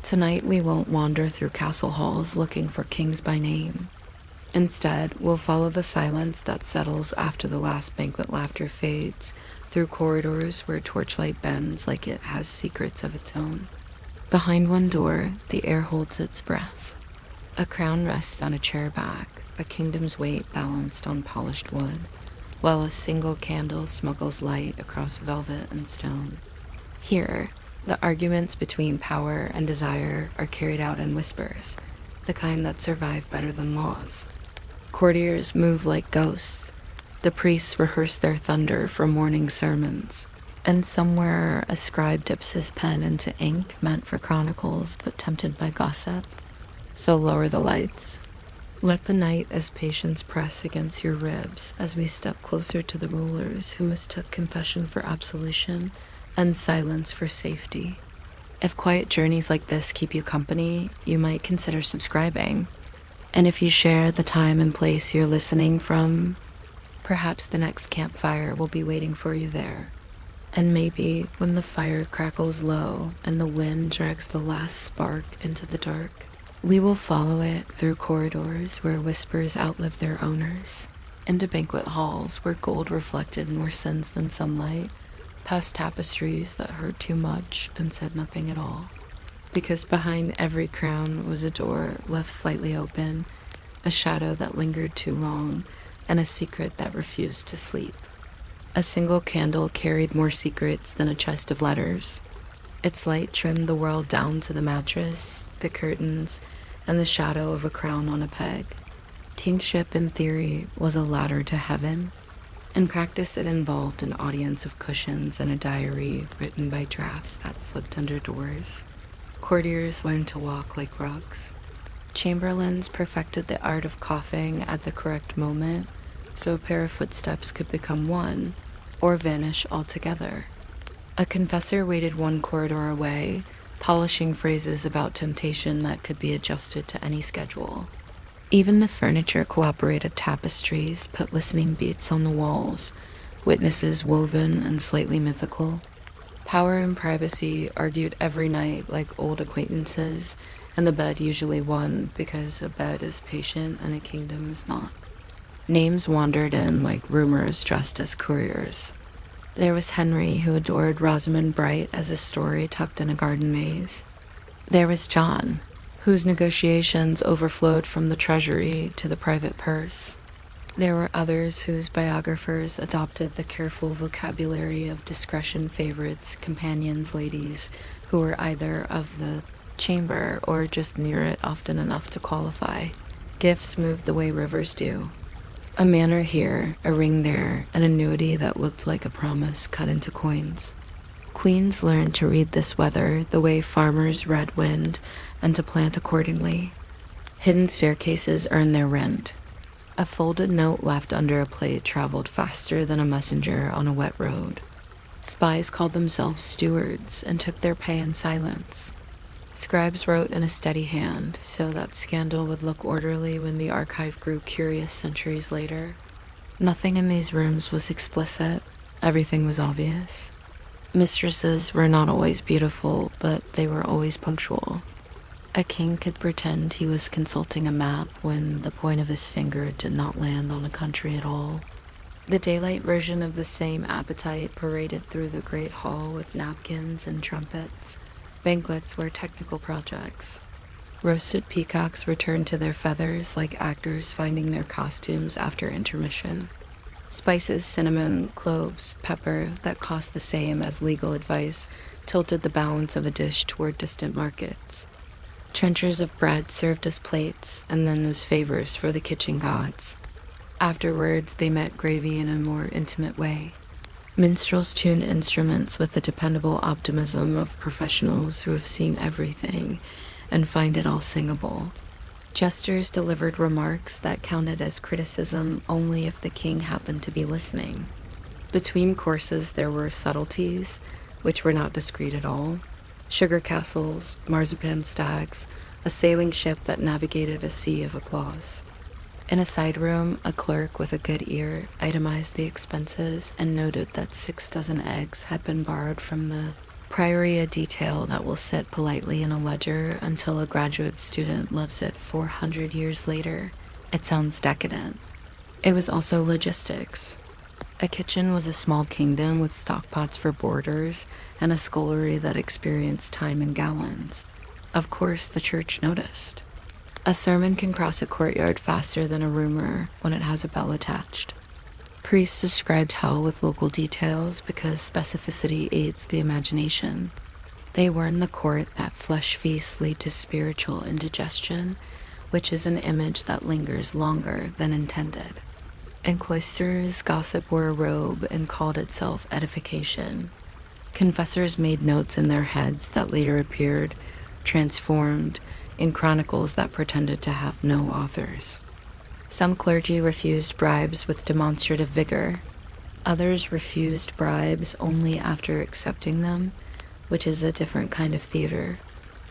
Tonight we won't wander through castle halls looking for kings by name. Instead, we'll follow the silence that settles after the last banquet laughter fades, through corridors where torchlight bends like it has secrets of its own. Behind one door, the air holds its breath. A crown rests on a chair back, a kingdom's weight balanced on polished wood, while a single candle smuggles light across velvet and stone. Here, the arguments between power and desire are carried out in whispers, the kind that survive better than laws. Courtiers move like ghosts. The priests rehearse their thunder for morning sermons. And somewhere a scribe dips his pen into ink meant for chronicles but tempted by gossip. So lower the lights. Let the night as patience press against your ribs as we step closer to the rulers who mistook confession for absolution and silence for safety. If quiet journeys like this keep you company, you might consider subscribing. And if you share the time and place you're listening from, perhaps the next campfire will be waiting for you there. And maybe when the fire crackles low and the wind drags the last spark into the dark, we will follow it through corridors where whispers outlive their owners, into banquet halls where gold reflected more sins than sunlight, past tapestries that heard too much and said nothing at all. Because behind every crown was a door left slightly open, a shadow that lingered too long, and a secret that refused to sleep. A single candle carried more secrets than a chest of letters. Its light trimmed the world down to the mattress, the curtains, and the shadow of a crown on a peg. Kingship, in theory, was a ladder to heaven. In practice, it involved an audience of cushions and a diary written by drafts that slipped under doors. Courtiers learned to walk like rugs. Chamberlains perfected the art of coughing at the correct moment, so a pair of footsteps could become one, or vanish altogether. A confessor waited one corridor away, polishing phrases about temptation that could be adjusted to any schedule. Even the furniture cooperated. Tapestries put listening beats on the walls, witnesses woven and slightly mythical. Power and privacy argued every night like old acquaintances, and the bed usually won because a bed is patient and a kingdom is not. Names wandered in like rumors dressed as couriers. There was Henry, who adored Rosamund Bright as a story tucked in a garden maze. There was John, whose negotiations overflowed from the treasury to the private purse. There were others whose biographers adopted the careful vocabulary of discretion favorites, companions, ladies, who were either of the chamber or just near it often enough to qualify. Gifts moved the way rivers do. A manor here, a ring there, an annuity that looked like a promise cut into coins. Queens learned to read this weather the way farmers read wind, and to plant accordingly. Hidden staircases earned their rent. A folded note left under a plate traveled faster than a messenger on a wet road. Spies called themselves stewards and took their pay in silence. Scribes wrote in a steady hand, so that scandal would look orderly when the archive grew curious centuries later. Nothing in these rooms was explicit. Everything was obvious. Mistresses were not always beautiful, but they were always punctual. A king could pretend he was consulting a map when the point of his finger did not land on a country at all. The daylight version of the same appetite paraded through the great hall with napkins and trumpets. Banquets were technical projects. Roasted peacocks returned to their feathers like actors finding their costumes after intermission. Spices, cinnamon, cloves, pepper that cost the same as legal advice tilted the balance of a dish toward distant markets. Trenchers of bread served as plates and then as favors for the kitchen gods. Afterwards, they met gravy in a more intimate way. Minstrels tuned instruments with the dependable optimism of professionals who have seen everything and find it all singable. Jesters delivered remarks that counted as criticism only if the king happened to be listening. Between courses there were subtleties, which were not discreet at all. Sugar castles, marzipan stacks, a sailing ship that navigated a sea of applause. In a side room, a clerk with a good ear itemized the expenses and noted that 6 dozen eggs had been borrowed from the Priory a detail that will sit politely in a ledger until a graduate student loves it 400 years later. It sounds decadent. It was also logistics. A kitchen was a small kingdom with stockpots for boarders and a scullery that experienced time in gallons. Of course, the church noticed. A sermon can cross a courtyard faster than a rumor when it has a bell attached. Priests described hell with local details because specificity aids the imagination. They warned the court that flesh feasts lead to spiritual indigestion, which is an image that lingers longer than intended. In cloisters, gossip wore a robe and called itself edification. Confessors made notes in their heads that later appeared, transformed, in chronicles that pretended to have no authors. Some clergy refused bribes with demonstrative vigor. Others refused bribes only after accepting them, which is a different kind of theater.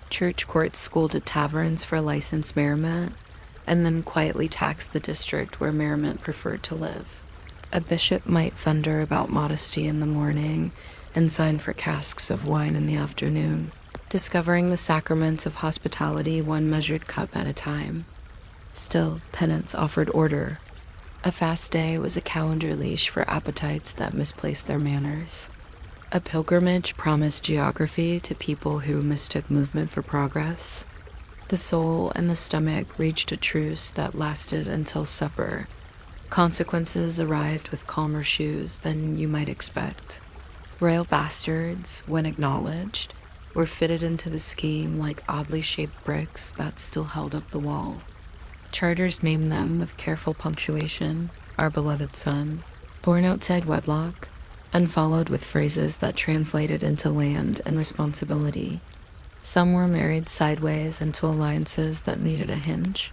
Church courts scolded taverns for licensed merriment, and then quietly taxed the district where merriment preferred to live. A bishop might thunder about modesty in the morning and sign for casks of wine in the afternoon, discovering the sacraments of hospitality one measured cup at a time. Still, tenants offered order. A fast day was a calendar leash for appetites that misplaced their manners. A pilgrimage promised geography to people who mistook movement for progress. The soul and the stomach reached a truce that lasted until supper. Consequences arrived with calmer shoes than you might expect. Royal bastards, when acknowledged, were fitted into the scheme like oddly shaped bricks that still held up the wall. Charters named them with careful punctuation, our beloved son, born outside wedlock, and followed with phrases that translated into land and responsibility. Some were married sideways into alliances that needed a hinge.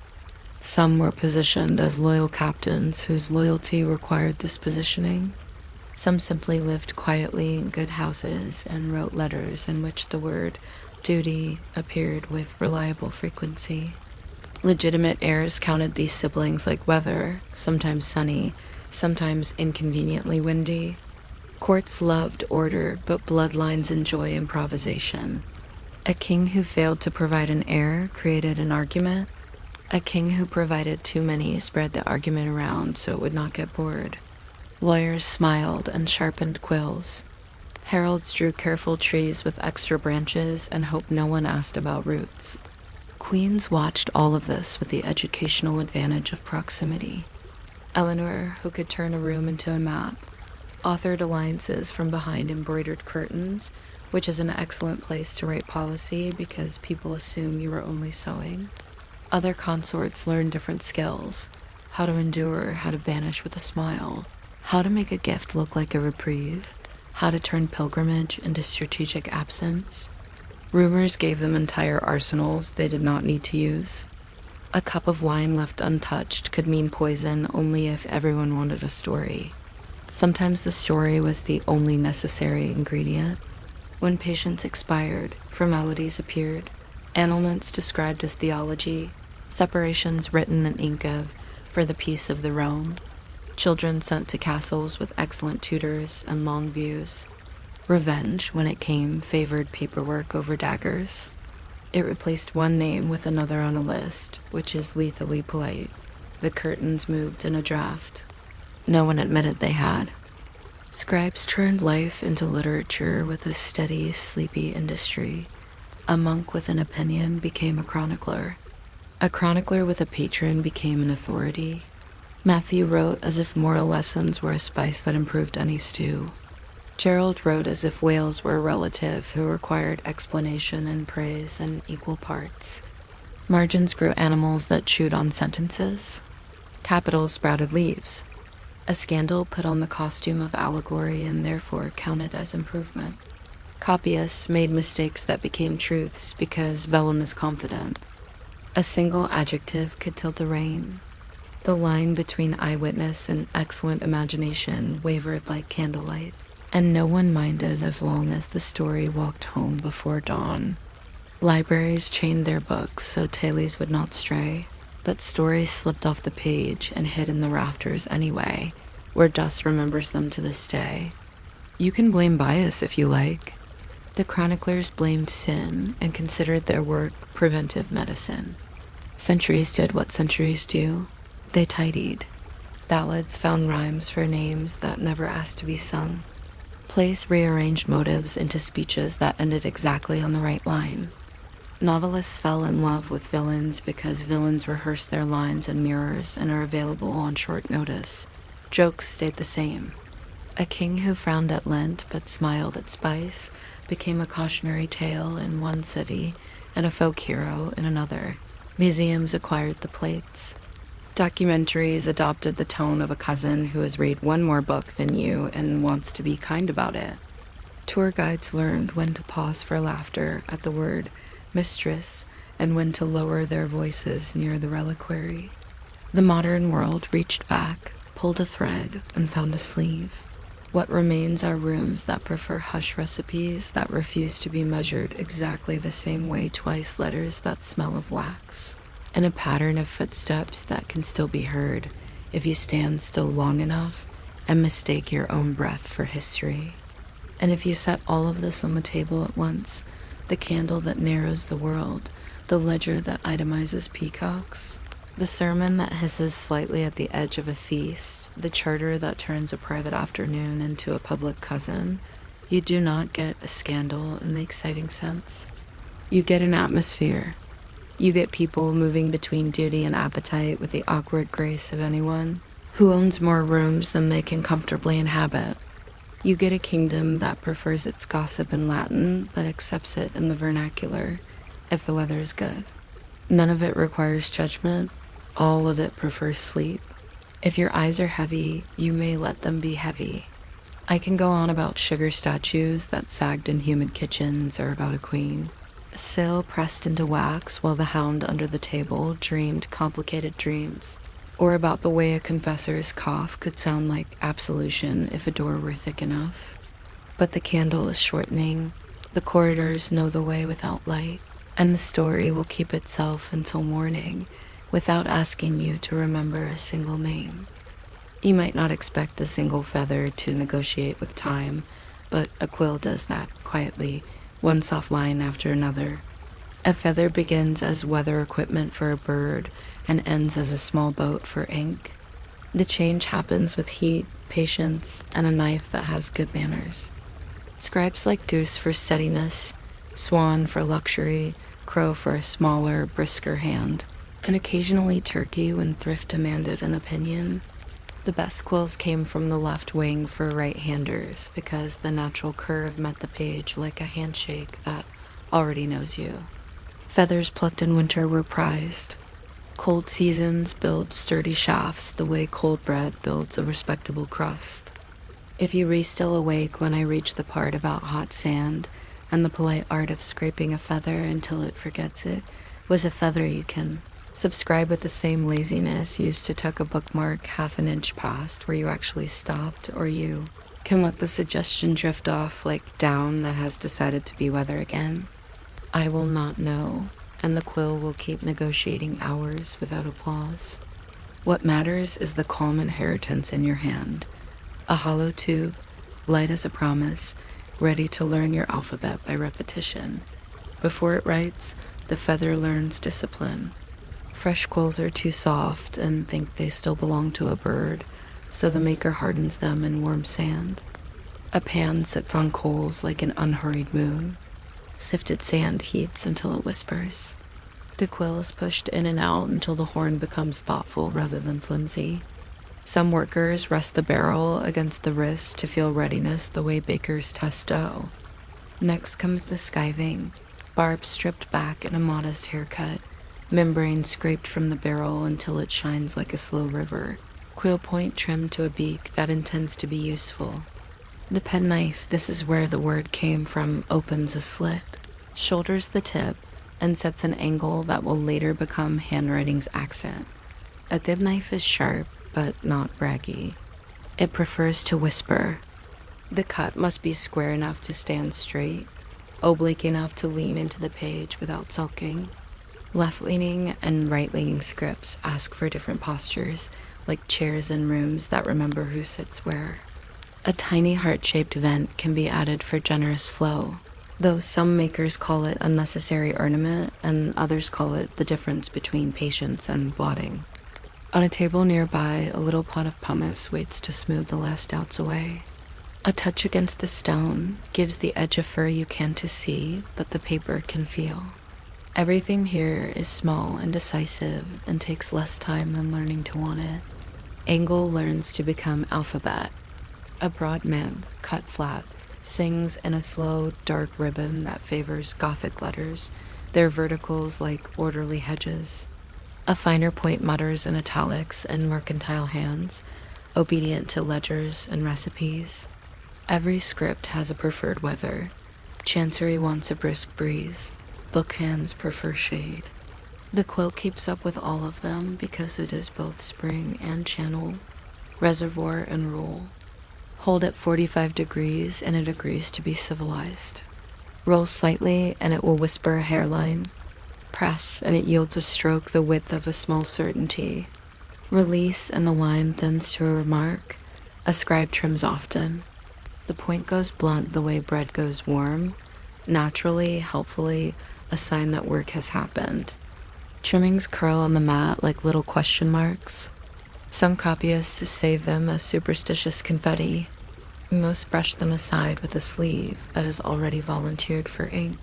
Some were positioned as loyal captains whose loyalty required this positioning. Some simply lived quietly in good houses and wrote letters in which the word duty appeared with reliable frequency. Legitimate heirs counted these siblings like weather, sometimes sunny, sometimes inconveniently windy. Courts loved order, but bloodlines enjoy improvisation. A king who failed to provide an heir created an argument. A king who provided too many spread the argument around so it would not get bored. Lawyers smiled and sharpened quills. Heralds drew careful trees with extra branches and hoped no one asked about roots. Queens watched all of this with the educational advantage of proximity. Eleanor, who could turn a room into a map, authored alliances from behind embroidered curtains, which is an excellent place to write policy because people assume you are only sewing. Other consorts learned different skills: how to endure, how to banish with a smile, how to make a gift look like a reprieve, how to turn pilgrimage into strategic absence. Rumors gave them entire arsenals they did not need to use. A cup of wine left untouched could mean poison only if everyone wanted a story. Sometimes the story was the only necessary ingredient. When patience expired, formalities appeared, annulments described as theology, separations written in ink of for the peace of the realm, children sent to castles with excellent tutors and long views. Revenge, when it came, favored paperwork over daggers. It replaced one name with another on a list, which is lethally polite. The curtains moved in a draft. No one admitted they had. Scribes turned life into literature with a steady, sleepy industry. A monk with an opinion became a chronicler. A chronicler with a patron became an authority. Matthew wrote as if moral lessons were a spice that improved any stew. Gerald wrote as if whales were a relative who required explanation and praise in equal parts. Margins grew animals that chewed on sentences. Capitals sprouted leaves. A scandal put on the costume of allegory and therefore counted as improvement. Copyists made mistakes that became truths because vellum is confident. A single adjective could tilt the rain. The line between eyewitness and excellent imagination wavered like candlelight, and no one minded as long as the story walked home before dawn. Libraries chained their books so tailies would not stray, but stories slipped off the page and hid in the rafters anyway, where dust remembers them to this day. You can blame bias if you like. The chroniclers blamed sin and considered their work preventive medicine. Centuries did what centuries do. They tidied. Ballads found rhymes for names that never asked to be sung. Plays rearranged motives into speeches that ended exactly on the right line. Novelists fell in love with villains because villains rehearse their lines in mirrors and are available on short notice. Jokes stayed the same. A king who frowned at Lent but smiled at spice became a cautionary tale in one city and a folk hero in another. Museums acquired the plates. Documentaries adopted the tone of a cousin who has read one more book than you and wants to be kind about it. Tour guides learned when to pause for laughter at the word mistress and when to lower their voices near the reliquary. The modern world reached back, pulled a thread, and found a sleeve. What remains are rooms that prefer hush recipes that refuse to be measured exactly the same way twice letters that smell of wax, and a pattern of footsteps that can still be heard if you stand still long enough and mistake your own breath for history. And if you set all of this on the table at once, the candle that narrows the world, the ledger that itemizes peacocks, the sermon that hisses slightly at the edge of a feast, the charter that turns a private afternoon into a public cousin, you do not get a scandal in the exciting sense. You get an atmosphere. You get people moving between duty and appetite with the awkward grace of anyone who owns more rooms than they can comfortably inhabit. You get a kingdom that prefers its gossip in Latin but accepts it in the vernacular if the weather is good. None of it requires judgment. All of it prefers sleep. If your eyes are heavy, you may let them be heavy. I can go on about sugar statues that sagged in humid kitchens or about a queen. A sail pressed into wax while the hound under the table dreamed complicated dreams. Or about the way a confessor's cough could sound like absolution if a door were thick enough. But the candle is shortening, the corridors know the way without light, and the story will keep itself until morning without asking you to remember a single name. You might not expect a single feather to negotiate with time, but a quill does that quietly, one soft line after another. A feather begins as weather equipment for a bird and ends as a small boat for ink. The change happens with heat, patience, and a knife that has good manners. Scribes like Deuce for steadiness, Swan for luxury, Crow for a smaller, brisker hand, and occasionally Turkey when thrift demanded an opinion. The best quills came from the left wing for right-handers because the natural curve met the page like a handshake that already knows you. Feathers plucked in winter were prized. Cold seasons build sturdy shafts the way cold bread builds a respectable crust. If you re still awake when I reach the part about hot sand and the polite art of scraping a feather until it forgets it was a feather you can subscribe with the same laziness used to tuck a bookmark half an inch past where you actually stopped, or you can let the suggestion drift off like down that has decided to be weather again. I will not know, and the quill will keep negotiating hours without applause. What matters is the calm inheritance in your hand, a hollow tube, light as a promise, ready to learn your alphabet by repetition. Before it writes, the feather learns discipline. Fresh quills are too soft and think they still belong to a bird, so the maker hardens them in warm sand. A pan sits on coals like an unhurried moon. Sifted sand heats until it whispers. The quill is pushed in and out until the horn becomes thoughtful rather than flimsy. Some workers rest the barrel against the wrist to feel readiness the way bakers test dough. Next comes the skiving, barb stripped back in a modest haircut, membrane scraped from the barrel until it shines like a slow river, quill point trimmed to a beak that intends to be useful. The penknife, this is where the word came from, opens a slit, shoulders the tip, and sets an angle that will later become handwriting's accent. A bib knife is sharp, but not braggy. It prefers to whisper. The cut must be square enough to stand straight, oblique enough to lean into the page without sulking. Left-leaning and right-leaning scripts ask for different postures, like chairs in rooms that remember who sits where. A tiny heart-shaped vent can be added for generous flow. though some makers call it unnecessary ornament and others call it the difference between patience and blotting. On a table nearby, a little pot of pumice waits to smooth the last doubts away. A touch against the stone gives the edge of fur you can't see, but the paper can feel. Everything here is small and decisive and takes less time than learning to want it. Angle learns to become alphabet. A broad mib, cut flat, sings in a slow, dark ribbon that favors Gothic letters, their verticals like orderly hedges. A finer point mutters in italics and mercantile hands, obedient to ledgers and recipes. Every script has a preferred weather. Chancery wants a brisk breeze. Book hands prefer shade. The quill keeps up with all of them because it is both spring and channel, reservoir and rule. Hold at 45 degrees and it agrees to be civilized. Roll slightly and it will whisper a hairline. Press and it yields a stroke the width of a small certainty. Release and the line thins to a remark. A scribe trims often. The point goes blunt the way bread goes warm. Naturally, helpfully, a sign that work has happened. Trimmings curl on the mat like little question marks. Some copyists save them as superstitious confetti. Most brush them aside with a sleeve that has already volunteered for ink.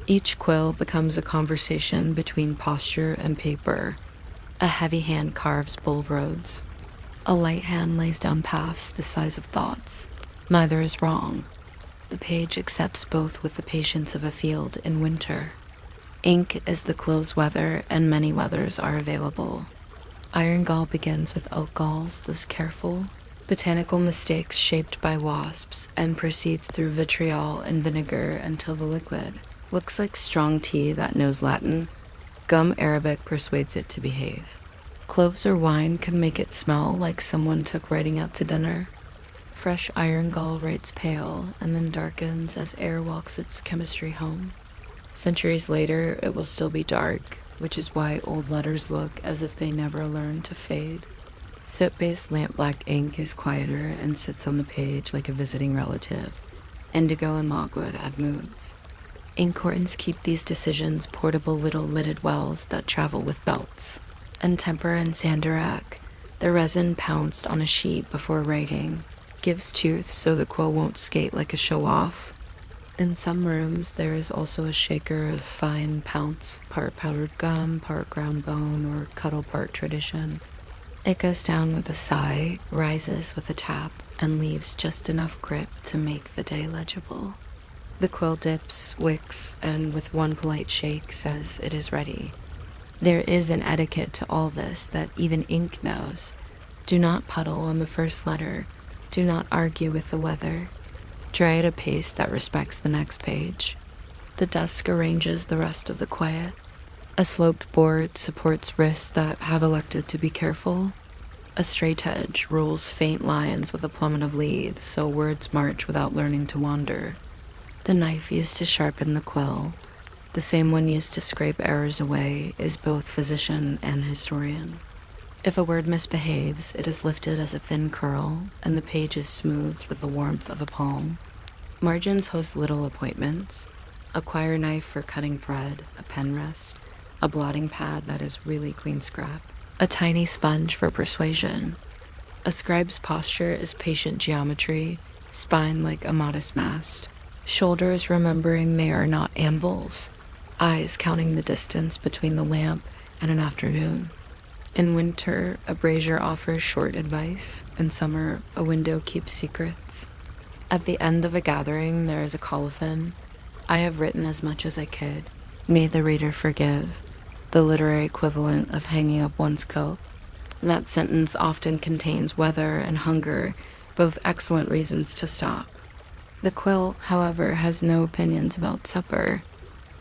Each quill becomes a conversation between posture and paper. A heavy hand carves bull roads. A light hand lays down paths the size of thoughts. Neither is wrong. The page accepts both with the patience of a field in winter. Ink is the quill's weather, and many weathers are available. Iron gall begins with oak galls, those careful, botanical mistakes shaped by wasps, and proceeds through vitriol and vinegar until the liquid looks like strong tea that knows Latin. Gum Arabic persuades it to behave. Cloves or wine can make it smell like someone took writing out to dinner. Fresh iron gall writes pale and then darkens as air walks its chemistry home. Centuries later, it will still be dark, which is why old letters look as if they never learned to fade. Soot-based lamp-black ink is quieter and sits on the page like a visiting relative. Indigo and logwood add moods. Inkhorns keep these decisions portable little lidded wells that travel with belts. And temper and sandarac, the resin pounced on a sheet before writing, gives tooth so the quill won't skate like a show-off. In some rooms, there is also a shaker of fine pounce, part powdered gum, part ground bone, or cuddle part tradition. It goes down with a sigh, rises with a tap, and leaves just enough grip to make the day legible. The quill dips, wicks, and with one polite shake says it is ready. There is an etiquette to all this that even ink knows. Do not puddle on the first letter. Do not argue with the weather. Dry at a pace that respects the next page. The dusk arranges the rest of the quiet. A sloped board supports wrists that have elected to be careful. A straight edge rules faint lines with a plummet of leaves, so words march without learning to wander. The knife used to sharpen the quill, the same one used to scrape errors away, is both physician and historian. If a word misbehaves, it is lifted as a thin curl, and the page is smoothed with the warmth of a palm. Margins host little appointments. A quire knife for cutting thread, a pen rest, a blotting pad that is really clean scrap, a tiny sponge for persuasion. A scribe's posture is patient geometry, spine like a modest mast, shoulders remembering they are not anvils, eyes counting the distance between the lamp and an afternoon. In winter, a brazier offers short advice. In summer, a window keeps secrets. At the end of a gathering, there is a colophon. I have written as much as I could. May the reader forgive. The literary equivalent of hanging up one's coat. That sentence often contains weather and hunger, both excellent reasons to stop. The quill, however, has no opinions about supper.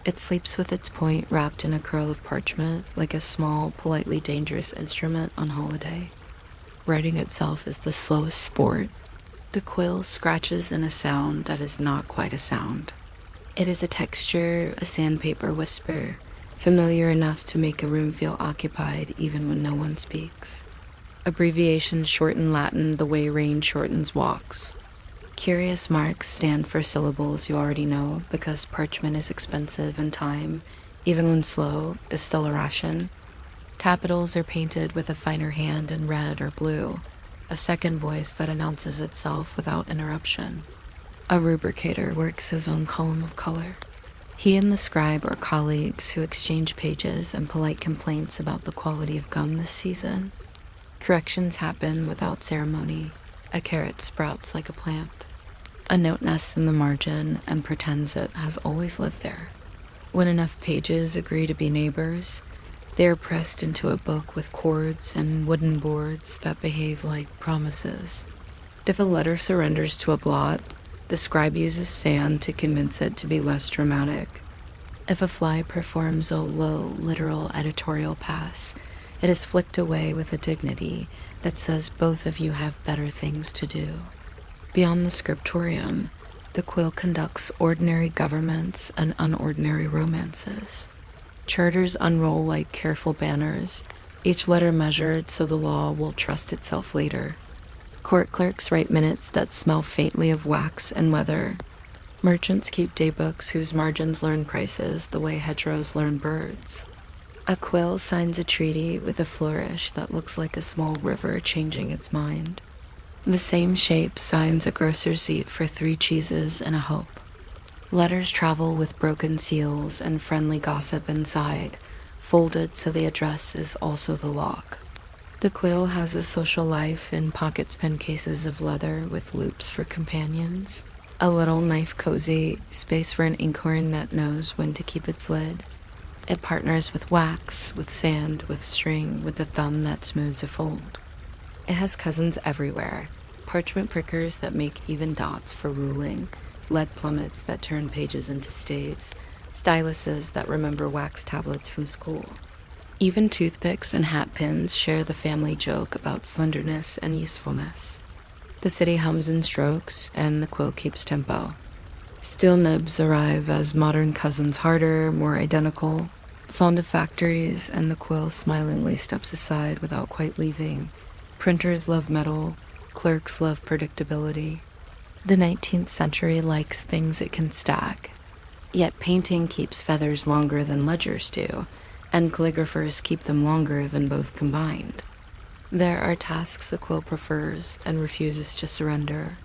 It sleeps with its point wrapped in a curl of parchment, like a small, politely dangerous instrument on holiday. Writing itself is the slowest sport. The quill scratches in a sound that is not quite a sound. It is a texture, a sandpaper whisper, familiar enough to make a room feel occupied even when no one speaks. Abbreviations shorten Latin the way rain shortens walks. Curious marks stand for syllables you already know because parchment is expensive and time, even when slow, is still a ration. Capitals are painted with a finer hand in red or blue, a second voice that announces itself without interruption. A rubricator works his own column of color. He and the scribe are colleagues who exchange pages and polite complaints about the quality of gum this season. Corrections happen without ceremony. A carrot sprouts like a plant. A note nests in the margin and pretends it has always lived there. When enough pages agree to be neighbors, they are pressed into a book with cords and wooden boards that behave like promises. If a letter surrenders to a blot, the scribe uses sand to convince it to be less dramatic. If a fly performs a low, literal editorial pass, it is flicked away with a dignity that says both of you have better things to do. Beyond the scriptorium, the quill conducts ordinary governments and unordinary romances. Charters unroll like careful banners, each letter measured so the law will trust itself later. Court clerks write minutes that smell faintly of wax and weather. Merchants keep daybooks whose margins learn prices the way hedgerows learn birds. A quill signs a treaty with a flourish that looks like a small river changing its mind. The same shape signs a grocer's receipt for 3 cheeses and a hope. Letters travel with broken seals and friendly gossip inside, folded so the address is also the lock. The quill has a social life in pockets pen cases of leather with loops for companions. A little knife cozy, space for an inkhorn that knows when to keep its lid. It partners with wax, with sand, with string, with a thumb that smooths a fold. It has cousins everywhere, parchment prickers that make even dots for ruling, lead plummets that turn pages into staves, styluses that remember wax tablets from school. Even toothpicks and hat pins share the family joke about slenderness and usefulness. The city hums in strokes, and the quill keeps tempo. Steel nibs arrive as modern cousins harder, more identical, fond of factories, and the quill smilingly steps aside without quite leaving. Printers love metal, clerks love predictability. The 19th century likes things it can stack. Yet painting keeps feathers longer than ledgers do, and calligraphers keep them longer than both combined. There are tasks a quill prefers and refuses to surrender.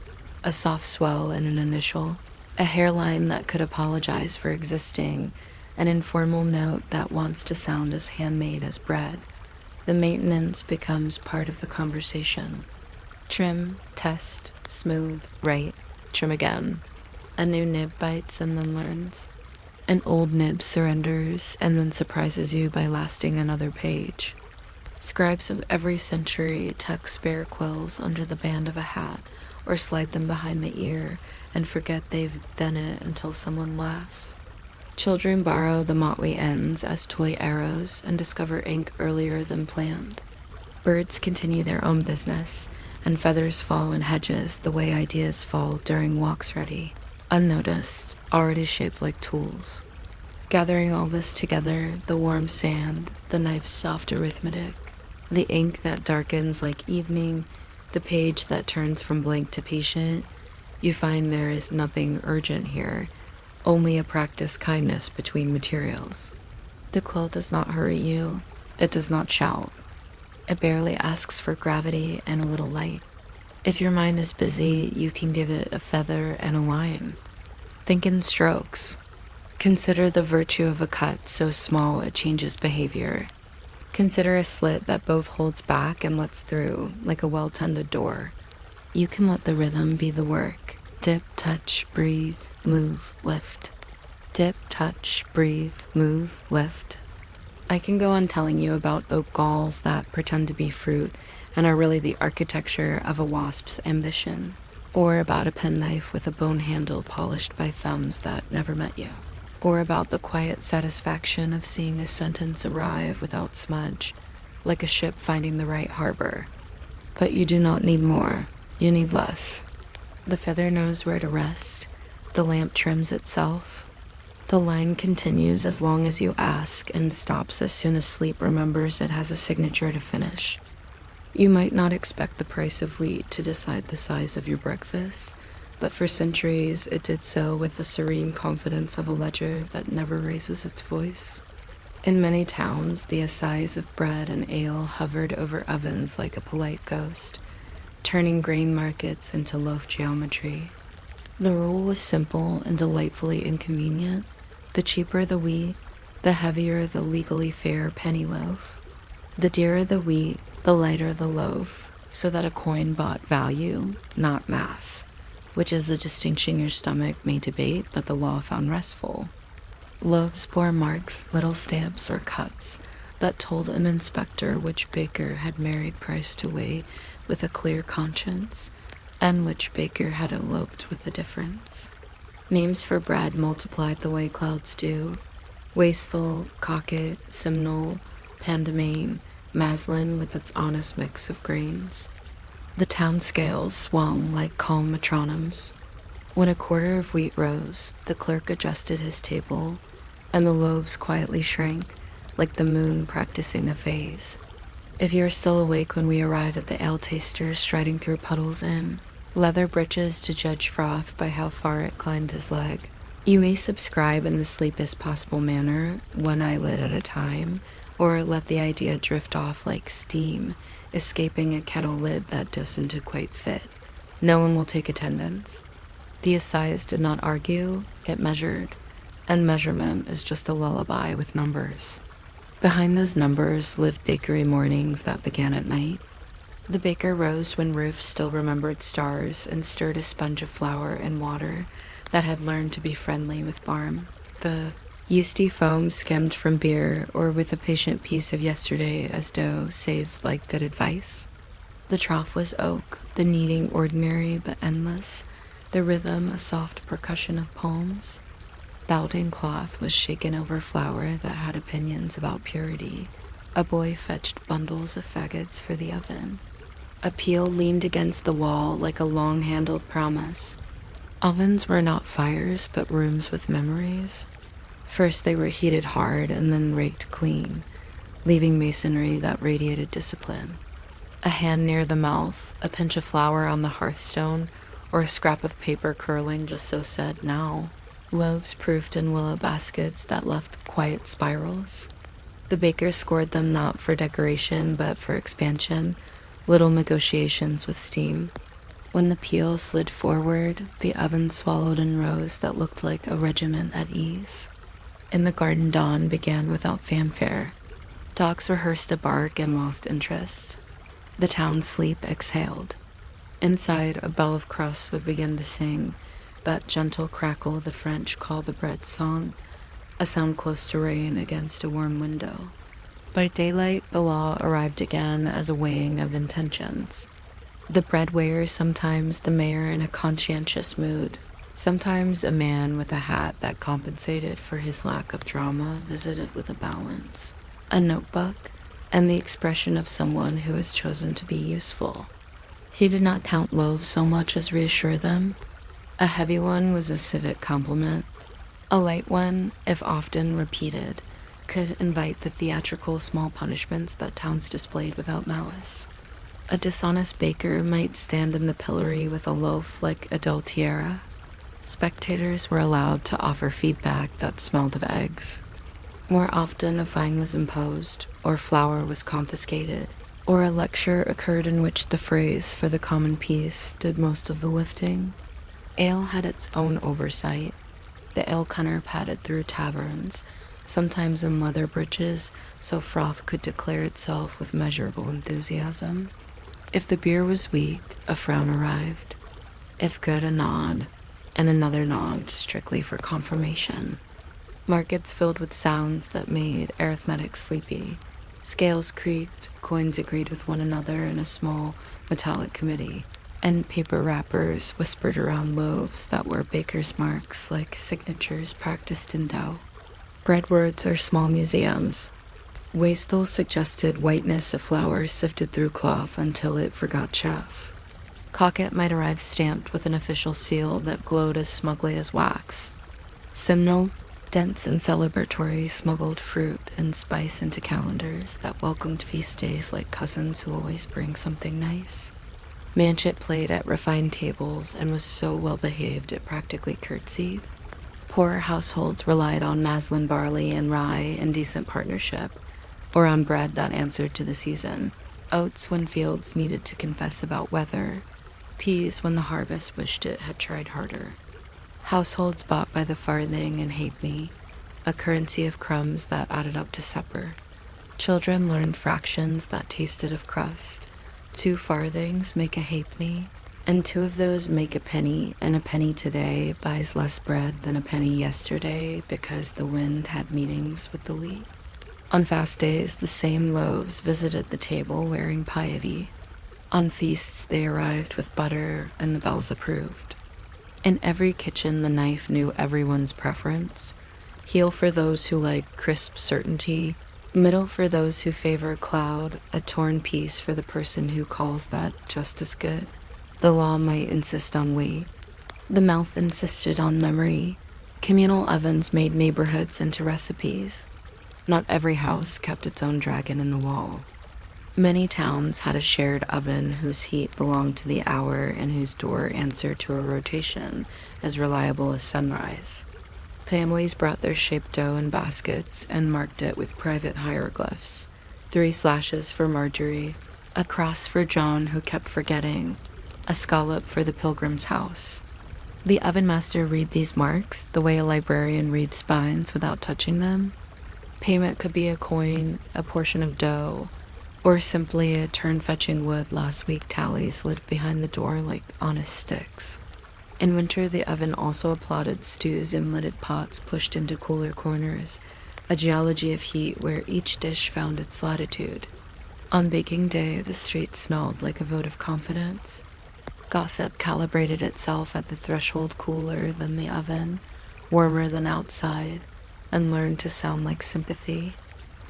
A soft swell in an initial, a hairline that could apologize for existing, an informal note that wants to sound as handmade as bread. The maintenance becomes part of the conversation. Trim, test, smooth, right, trim again. A new nib bites and then learns. An old nib surrenders and then surprises you by lasting another page. Scribes of every century tuck spare quills under the band of a hat or slide them behind the ear and forget they've done it until someone laughs. Children borrow the motley ends as toy arrows and discover ink earlier than planned. Birds continue their own business, and feathers fall in hedges the way ideas fall during walks ready, unnoticed, already shaped like tools. Gathering all this together, the warm sand, the knife's soft arithmetic, the ink that darkens like evening, the page that turns from blank to patient, you find there is nothing urgent here, only a practiced kindness between materials. The quill does not hurry you. It does not shout. It barely asks for gravity and a little light. If your mind is busy, you can give it a feather and a line. Think in strokes. Consider the virtue of a cut so small it changes behavior. Consider a slit that both holds back and lets through, like a well-tended door. You can let the rhythm be the work. Dip, touch, breathe, move, lift. Dip, touch, breathe, move, lift. I can go on telling you about oak galls that pretend to be fruit and are really the architecture of a wasp's ambition, or about a penknife with a bone handle polished by thumbs that never met you, or about the quiet satisfaction of seeing a sentence arrive without smudge, like a ship finding the right harbor. But you do not need more, you need less. The feather knows where to rest, the lamp trims itself. The line continues as long as you ask and stops as soon as sleep remembers it has a signature to finish. You might not expect the price of wheat to decide the size of your breakfast, but for centuries it did so with the serene confidence of a ledger that never raises its voice. In many towns, the assize of bread and ale hovered over ovens like a polite ghost, turning grain markets into loaf geometry. The rule was simple and delightfully inconvenient. The cheaper the wheat, the heavier the legally fair penny loaf. The dearer the wheat, the lighter the loaf, so that a coin bought value, not mass, which is a distinction your stomach may debate, but the law found restful. Loaves bore marks, little stamps or cuts, that told an inspector which baker had married price to weigh with a clear conscience, and which baker had eloped with the difference. Names for bread multiplied the way clouds do. Wasteful, Cocket, Simnel, Pandemain, Maslin with its honest mix of grains. The town scales swung like calm metronomes. When a quarter of wheat rose, the clerk adjusted his table, and the loaves quietly shrank, like the moon practicing a phase. If you are still awake when we arrive at the ale taster striding through Puddle's Inn, leather breeches to judge froth by how far it climbed his leg, you may subscribe in the sleepest possible manner, one eyelid at a time, or let the idea drift off like steam, escaping a kettle lid that doesn't quite fit. No one will take attendance. The assize did not argue, it measured, and measurement is just a lullaby with numbers. Behind those numbers lived bakery mornings that began at night. The baker rose when roofs still remembered stars and stirred a sponge of flour and water that had learned to be friendly with barm. The yeasty foam skimmed from beer, or with a patient piece of yesterday as dough saved like good advice. The trough was oak, the kneading ordinary but endless, the rhythm a soft percussion of palms. Bowding cloth was shaken over flour that had opinions about purity. A boy fetched bundles of faggots for the oven. A peel leaned against the wall like a long-handled promise. Ovens were not fires, but rooms with memories. First they were heated hard and then raked clean, leaving masonry that radiated discipline. A hand near the mouth, a pinch of flour on the hearthstone, or a scrap of paper curling just so said now. Loaves proofed in willow baskets that left quiet spirals. The bakers scored them not for decoration but for expansion, little negotiations with steam. When the peel slid forward, the oven swallowed in rows that looked like a regiment at ease. In the garden, dawn began without fanfare. Dogs rehearsed a bark and lost interest. The town's sleep exhaled. Inside, a bell of crust would begin to sing, that gentle crackle the French call the bread song, a sound close to rain against a warm window. By daylight, the law arrived again as a weighing of intentions. The bread weigher, sometimes the mayor in a conscientious mood, sometimes a man with a hat that compensated for his lack of drama, visited with a balance, a notebook, and the expression of someone who has chosen to be useful. He did not count loaves so much as reassure them. A heavy one was a civic compliment. A light one, if often repeated, could invite the theatrical small punishments that towns displayed without malice. A dishonest baker might stand in the pillory with a loaf like adultera. Spectators were allowed to offer feedback that smelled of eggs. More often a fine was imposed, or flour was confiscated, or a lecture occurred in which the phrase for the common peace did most of the lifting. Ale had its own oversight. The ale cunner padded through taverns, sometimes in leather breeches, so froth could declare itself with measurable enthusiasm. If the beer was weak, a frown arrived. If good, a nod, and another nod strictly for confirmation. Markets filled with sounds that made arithmetic sleepy. Scales creaked, coins agreed with one another in a small metallic committee, and paper wrappers whispered around loaves that were baker's marks like signatures practiced in dough. Bread words are small museums. Wastel suggested whiteness of flour sifted through cloth until it forgot chaff. Cocket might arrive stamped with an official seal that glowed as smugly as wax. Simnel, dense and celebratory, smuggled fruit and spice into calendars that welcomed feast days like cousins who always bring something nice. Manchit played at refined tables and was so well behaved it practically curtsied. Poorer households relied on maslin barley and rye in decent partnership, or on bread that answered to the season, oats when fields needed to confess about weather, peas when the harvest wished it had tried harder. Households bought by the farthing and halfpenny, a currency of crumbs that added up to supper. Children learned fractions that tasted of crust. 2 farthings make a halfpenny, and 2 of those make a penny, and a penny today buys less bread than a penny yesterday because the wind had meetings with the wheat. On fast days, the same loaves visited the table wearing piety. On feasts, they arrived with butter, and the bells approved. In every kitchen, the knife knew everyone's preference. Heel for those who like crisp certainty, middle for those who favor cloud, a torn piece for the person who calls that just as good. The law might insist on weight. The mouth insisted on memory. Communal ovens made neighborhoods into recipes. Not every house kept its own dragon in the wall. Many towns had a shared oven whose heat belonged to the hour and whose door answered to a rotation as reliable as sunrise. Families brought their shaped dough in baskets and marked it with private hieroglyphs. 3 slashes for Marjorie, a cross for John who kept forgetting, a scallop for the pilgrim's house. The oven master read these marks the way a librarian reads spines without touching them. Payment could be a coin, a portion of dough, or simply a turn-fetching wood last week tallies lived behind the door like honest sticks. In winter, the oven also applauded stews in lidded pots pushed into cooler corners, a geology of heat where each dish found its latitude. On baking day, the street smelled like a vote of confidence. Gossip calibrated itself at the threshold cooler than the oven, warmer than outside, and learned to sound like sympathy.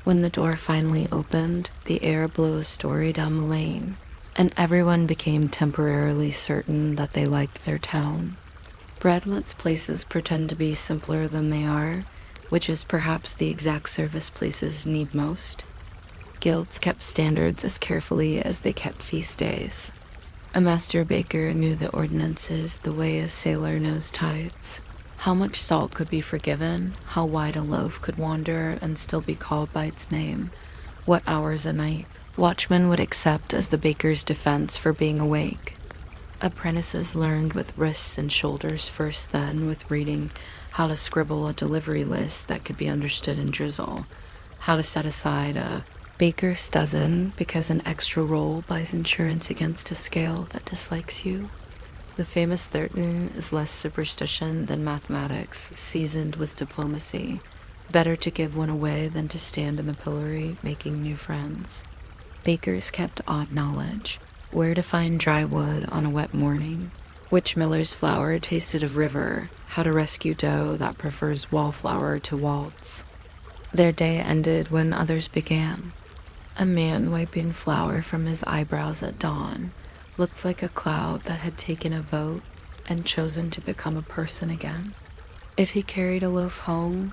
When the door finally opened, the air blew a story down the lane, and everyone became temporarily certain that they liked their town. Bread lets places pretend to be simpler than they are, which is perhaps the exact service places need most. Guilds kept standards as carefully as they kept feast days. A master baker knew the ordinances the way a sailor knows tides. How much salt could be forgiven, how wide a loaf could wander and still be called by its name, what hours a night watchmen would accept as the baker's defense for being awake. Apprentices learned with wrists and shoulders first, then with reading how to scribble a delivery list that could be understood in drizzle, how to set aside a baker's dozen because an extra roll buys insurance against a scale that dislikes you. The famous 13 is less superstition than mathematics, seasoned with diplomacy. Better to give one away than to stand in the pillory making new friends. Bakers kept odd knowledge. Where to find dry wood on a wet morning. Which miller's flour tasted of river. How to rescue dough that prefers wallflower to waltz. Their day ended when others began. A man wiping flour from his eyebrows at dawn looked like a cloud that had taken a vote and chosen to become a person again. If he carried a loaf home,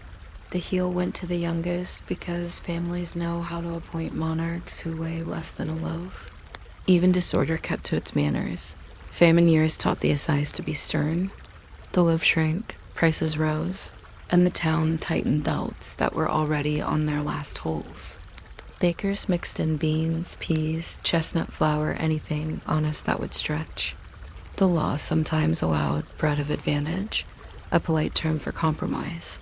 the heel went to the youngest because families know how to appoint monarchs who weigh less than a loaf. Even disorder kept to its manners. Famine years taught the assize to be stern. The loaf shrank, prices rose, and the town tightened belts that were already on their last holes. Bakers mixed in beans, peas, chestnut flour, anything honest that would stretch. The law sometimes allowed bread of advantage, a polite term for compromise.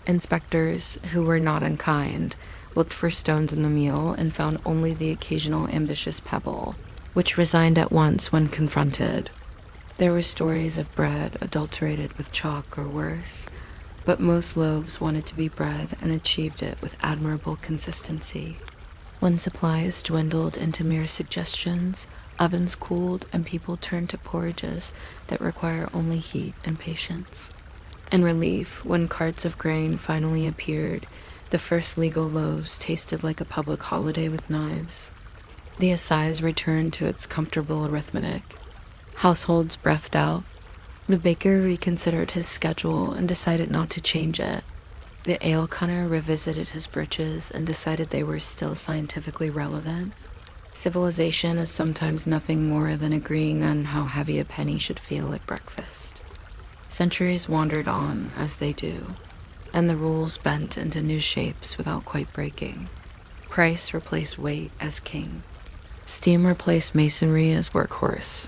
Inspectors, who were not unkind, looked for stones in the meal and found only the occasional ambitious pebble, which resigned at once when confronted. There were stories of bread adulterated with chalk or worse, but most loaves wanted to be bread and achieved it with admirable consistency. When supplies dwindled into mere suggestions, ovens cooled and people turned to porridges that require only heat and patience. In relief, when carts of grain finally appeared, the first legal loaves tasted like a public holiday with knives. The assize returned to its comfortable arithmetic. Households breathed out. The baker reconsidered his schedule and decided not to change it. The ale cunner revisited his breeches and decided they were still scientifically relevant. Civilization is sometimes nothing more than agreeing on how heavy a penny should feel at breakfast. Centuries wandered on, as they do, and the rules bent into new shapes without quite breaking. Price replaced weight as king. Steam replaced masonry as workhorse.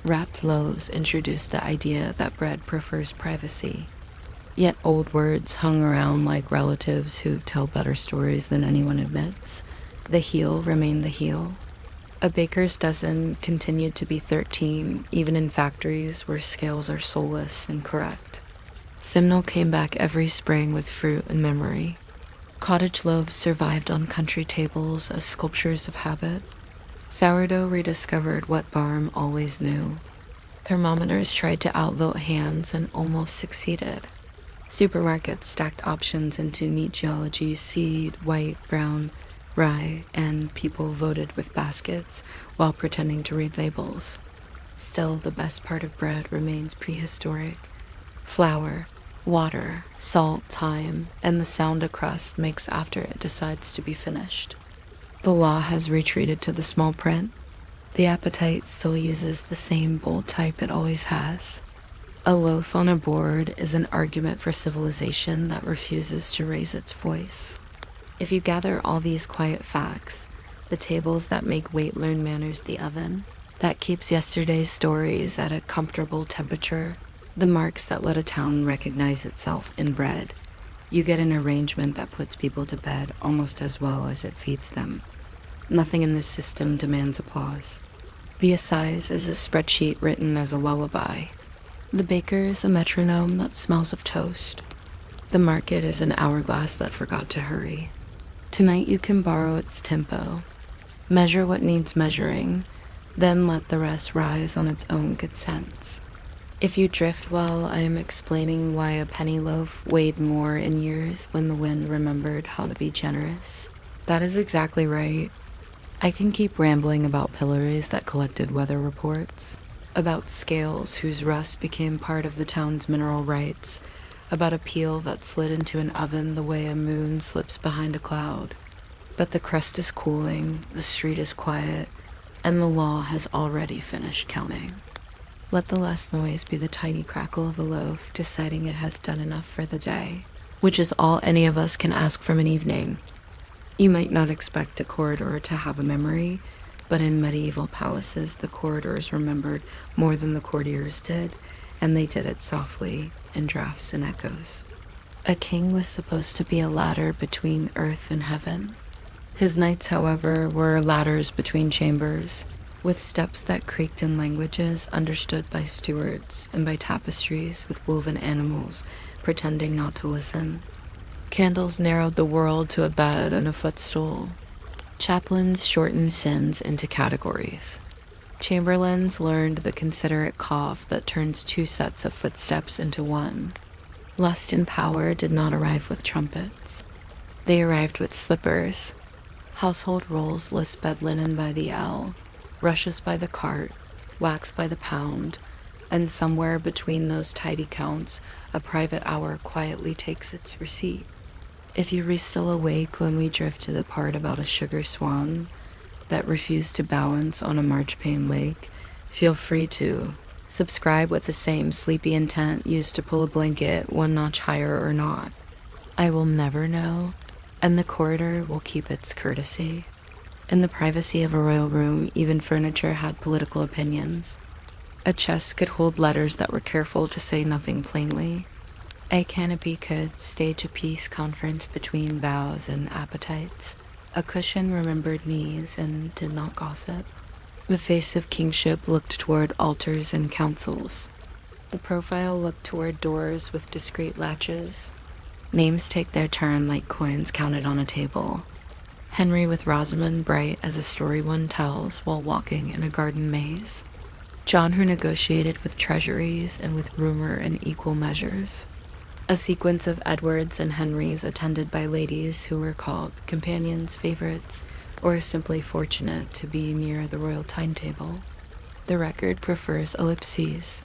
Wrapped loaves introduced the idea that bread prefers privacy. Yet old words hung around like relatives who tell better stories than anyone admits. The heel remained the heel. A baker's dozen continued to be 13, even in factories where scales are soulless and correct. Simnel came back every spring with fruit and memory. Cottage loaves survived on country tables as sculptures of habit. Sourdough rediscovered what Barm always knew. Thermometers tried to outvote hands and almost succeeded. Supermarkets stacked options into neat geology, seed, white, brown, rye, and people voted with baskets while pretending to read labels. Still, the best part of bread remains prehistoric. Flour, water, salt, time, and the sound a crust makes after it decides to be finished. The law has retreated to the small print. The appetite still uses the same bold type it always has. A loaf on a board is an argument for civilization that refuses to raise its voice. If you gather all these quiet facts, the tables that make weight learn manners the oven, that keeps yesterday's stories at a comfortable temperature, the marks that let a town recognize itself in bread, you get an arrangement that puts people to bed almost as well as it feeds them. Nothing in this system demands applause. The assize is a spreadsheet written as a lullaby. The baker is a metronome that smells of toast. The market is an hourglass that forgot to hurry. Tonight you can borrow its tempo. Measure what needs measuring, then let the rest rise on its own good sense. If you drift while I am explaining why a penny loaf weighed more in years when the wind remembered how to be generous, that is exactly right. I can keep rambling about pillories that collected weather reports, about scales whose rust became part of the town's mineral rights, about a peel that slid into an oven the way a moon slips behind a cloud. But the crust is cooling, the street is quiet, and the law has already finished counting. Let the less noise be the tiny crackle of a loaf deciding it has done enough for the day, which is all any of us can ask from an evening. You might not expect a corridor to have a memory, but in medieval palaces the corridors remembered more than the courtiers did, and they did it softly, in drafts and echoes. A king was supposed to be a ladder between earth and heaven. His knights, however, were ladders between chambers, with steps that creaked in languages understood by stewards and by tapestries with woven animals pretending not to listen. Candles narrowed the world to a bed and a footstool. Chaplains shortened sins into categories. Chamberlains learned the considerate cough that turns two sets of footsteps into one. Lust and power did not arrive with trumpets. They arrived with slippers. Household roles list bed linen by the ell, rushes by the cart, wax by the pound, and somewhere between those tidy counts, a private hour quietly takes its receipt. If you are still awake when we drift to the part about a sugar swan that refused to balance on a marchpane lake, feel free to subscribe with the same sleepy intent used to pull a blanket one notch higher or not. I will never know, and the corridor will keep its courtesy. In the privacy of a royal room, even furniture had political opinions. A chest could hold letters that were careful to say nothing plainly. A canopy could stage a peace conference between vows and appetites. A cushion remembered knees and did not gossip. The face of kingship looked toward altars and councils. The profile looked toward doors with discreet latches. Names take their turn like coins counted on a table. Henry with Rosamond bright as a story one tells while walking in a garden maze. John who negotiated with treasuries and with rumor in equal measures. A sequence of Edwards and Henrys attended by ladies who were called companions, favorites, or simply fortunate to be near the royal timetable. The record prefers ellipses.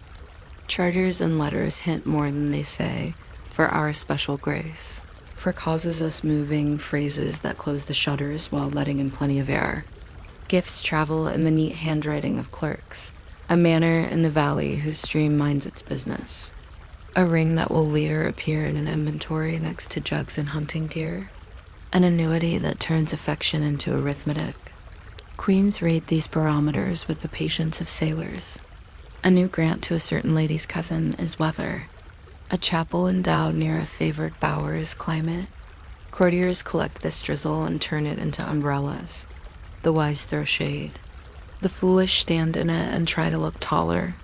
Charters and letters hint more than they say, for our special grace, for causes us moving phrases that close the shutters while letting in plenty of air. Gifts travel in the neat handwriting of clerks, a manor in the valley whose stream minds its business. A ring that will later appear in an inventory next to jugs and hunting gear. An annuity that turns affection into arithmetic. Queens read these barometers with the patience of sailors. A new grant to a certain lady's cousin is weather. A chapel endowed near a favored bower is climate. Courtiers collect this drizzle and turn it into umbrellas. The wise throw shade. The foolish stand in it and try to look taller.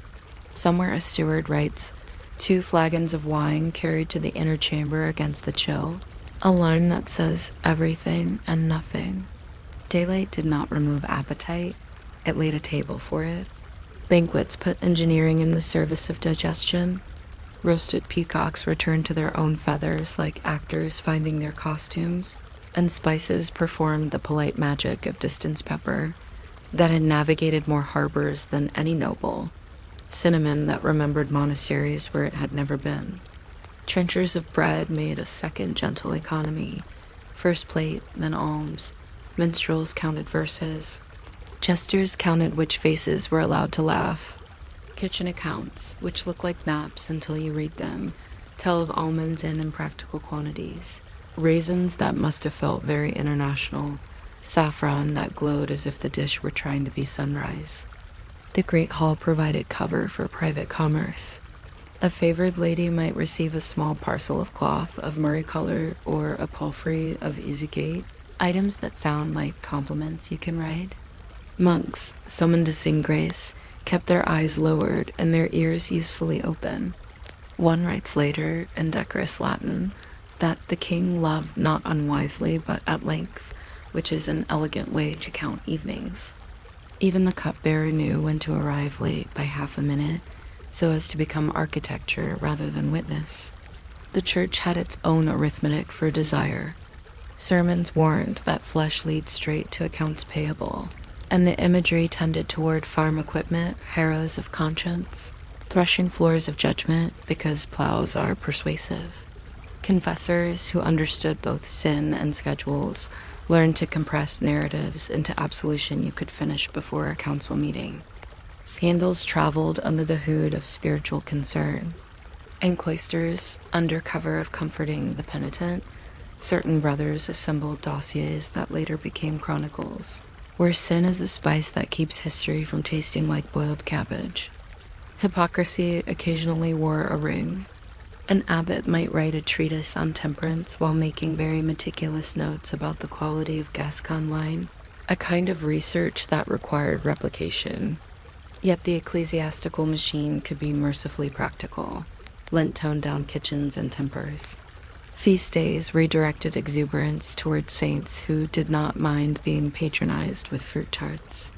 Somewhere a steward writes, 2 flagons of wine carried to the inner chamber against the chill. A line that says everything and nothing. Daylight did not remove appetite, it laid a table for it. Banquets put engineering in the service of digestion. Roasted peacocks returned to their own feathers like actors finding their costumes. And spices performed the polite magic of distance pepper that had navigated more harbors than any noble. Cinnamon that remembered monasteries where it had never been. Trenchers of bread made a second gentle economy. First plate, then alms. Minstrels counted verses. Jesters counted which faces were allowed to laugh. Kitchen accounts, which look like naps until you read them, tell of almonds in impractical quantities. Raisins that must have felt very international. Saffron that glowed as if the dish were trying to be sunrise. The great hall provided cover for private commerce. A favored lady might receive a small parcel of cloth of murrey color or a palfrey of easy gait, items that sound like compliments you can write. Monks, summoned to sing grace, kept their eyes lowered and their ears usefully open. One writes later, in decorous Latin, that the king loved not unwisely but at length, which is an elegant way to count evenings. Even the cupbearer knew when to arrive late by half a minute, so as to become architecture rather than witness. The church had its own arithmetic for desire. Sermons warned that flesh leads straight to accounts payable, and the imagery tended toward farm equipment, harrows of conscience, threshing floors of judgment because plows are persuasive. Confessors who understood both sin and schedules learned to compress narratives into absolution you could finish before a council meeting. Scandals traveled under the hood of spiritual concern. In cloisters, under cover of comforting the penitent, certain brothers assembled dossiers that later became chronicles, where sin is a spice that keeps history from tasting like boiled cabbage. Hypocrisy occasionally wore a ring. An abbot might write a treatise on temperance while making very meticulous notes about the quality of Gascon wine, a kind of research that required replication. Yet the ecclesiastical machine could be mercifully practical, lent toned-down kitchens and tempers. Feast days redirected exuberance toward saints who did not mind being patronized with fruit tarts.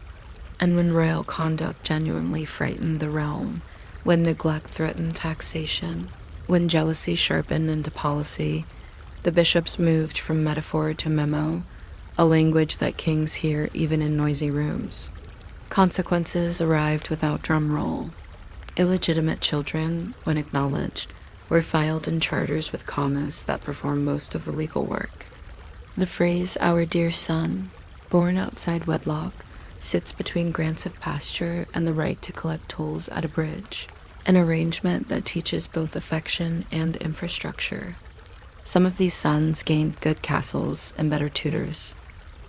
And when royal conduct genuinely frightened the realm, when neglect threatened taxation, when jealousy sharpened into policy, the bishops moved from metaphor to memo, a language that kings hear even in noisy rooms. Consequences arrived without drum roll. Illegitimate children, when acknowledged, were filed in charters with commas that perform most of the legal work. The phrase, "our dear son," born outside wedlock, sits between grants of pasture and the right to collect tolls at a bridge, an arrangement that teaches both affection and infrastructure. Some of these sons gained good castles and better tutors.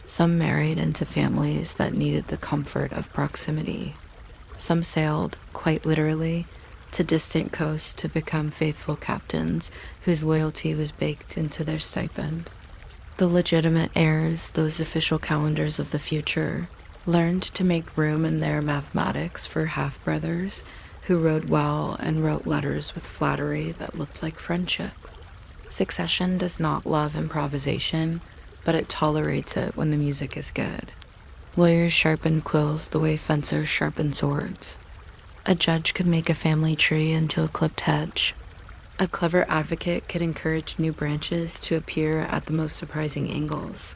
Some married into families that needed the comfort of proximity. Some sailed, quite literally, to distant coasts to become faithful captains whose loyalty was baked into their stipend. The legitimate heirs, those official calendars of the future, learned to make room in their mathematics for half-brothers who rode well and wrote letters with flattery that looked like friendship. Succession does not love improvisation, but it tolerates it when the music is good. Lawyers sharpen quills the way fencers sharpen swords. A judge could make a family tree into a clipped hedge. A clever advocate could encourage new branches to appear at the most surprising angles.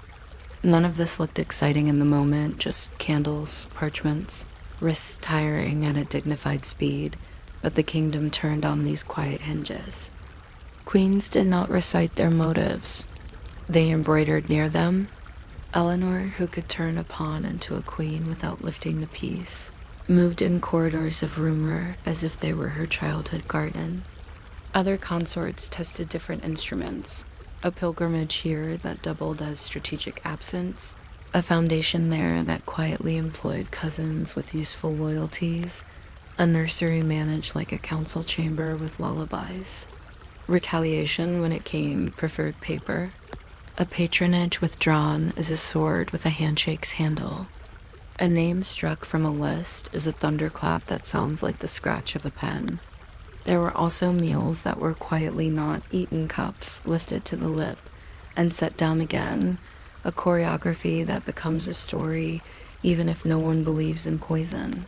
None of this looked exciting in the moment, just candles, parchments, wrists tiring at a dignified speed, but the kingdom turned on these quiet hinges. Queens did not recite their motives. They embroidered near them. Eleanor, who could turn a pawn into a queen without lifting the piece, moved in corridors of rumor as if they were her childhood garden. Other consorts tested different instruments, a pilgrimage here that doubled as strategic absence, a foundation there that quietly employed cousins with useful loyalties, a nursery managed like a council chamber with lullabies. Retaliation, when it came, preferred paper. A patronage withdrawn is a sword with a handshake's handle. A name struck from a list is a thunderclap that sounds like the scratch of a pen. There were also meals that were quietly not eaten, cups lifted to the lip and set down again, a choreography that becomes a story even if no one believes in poison.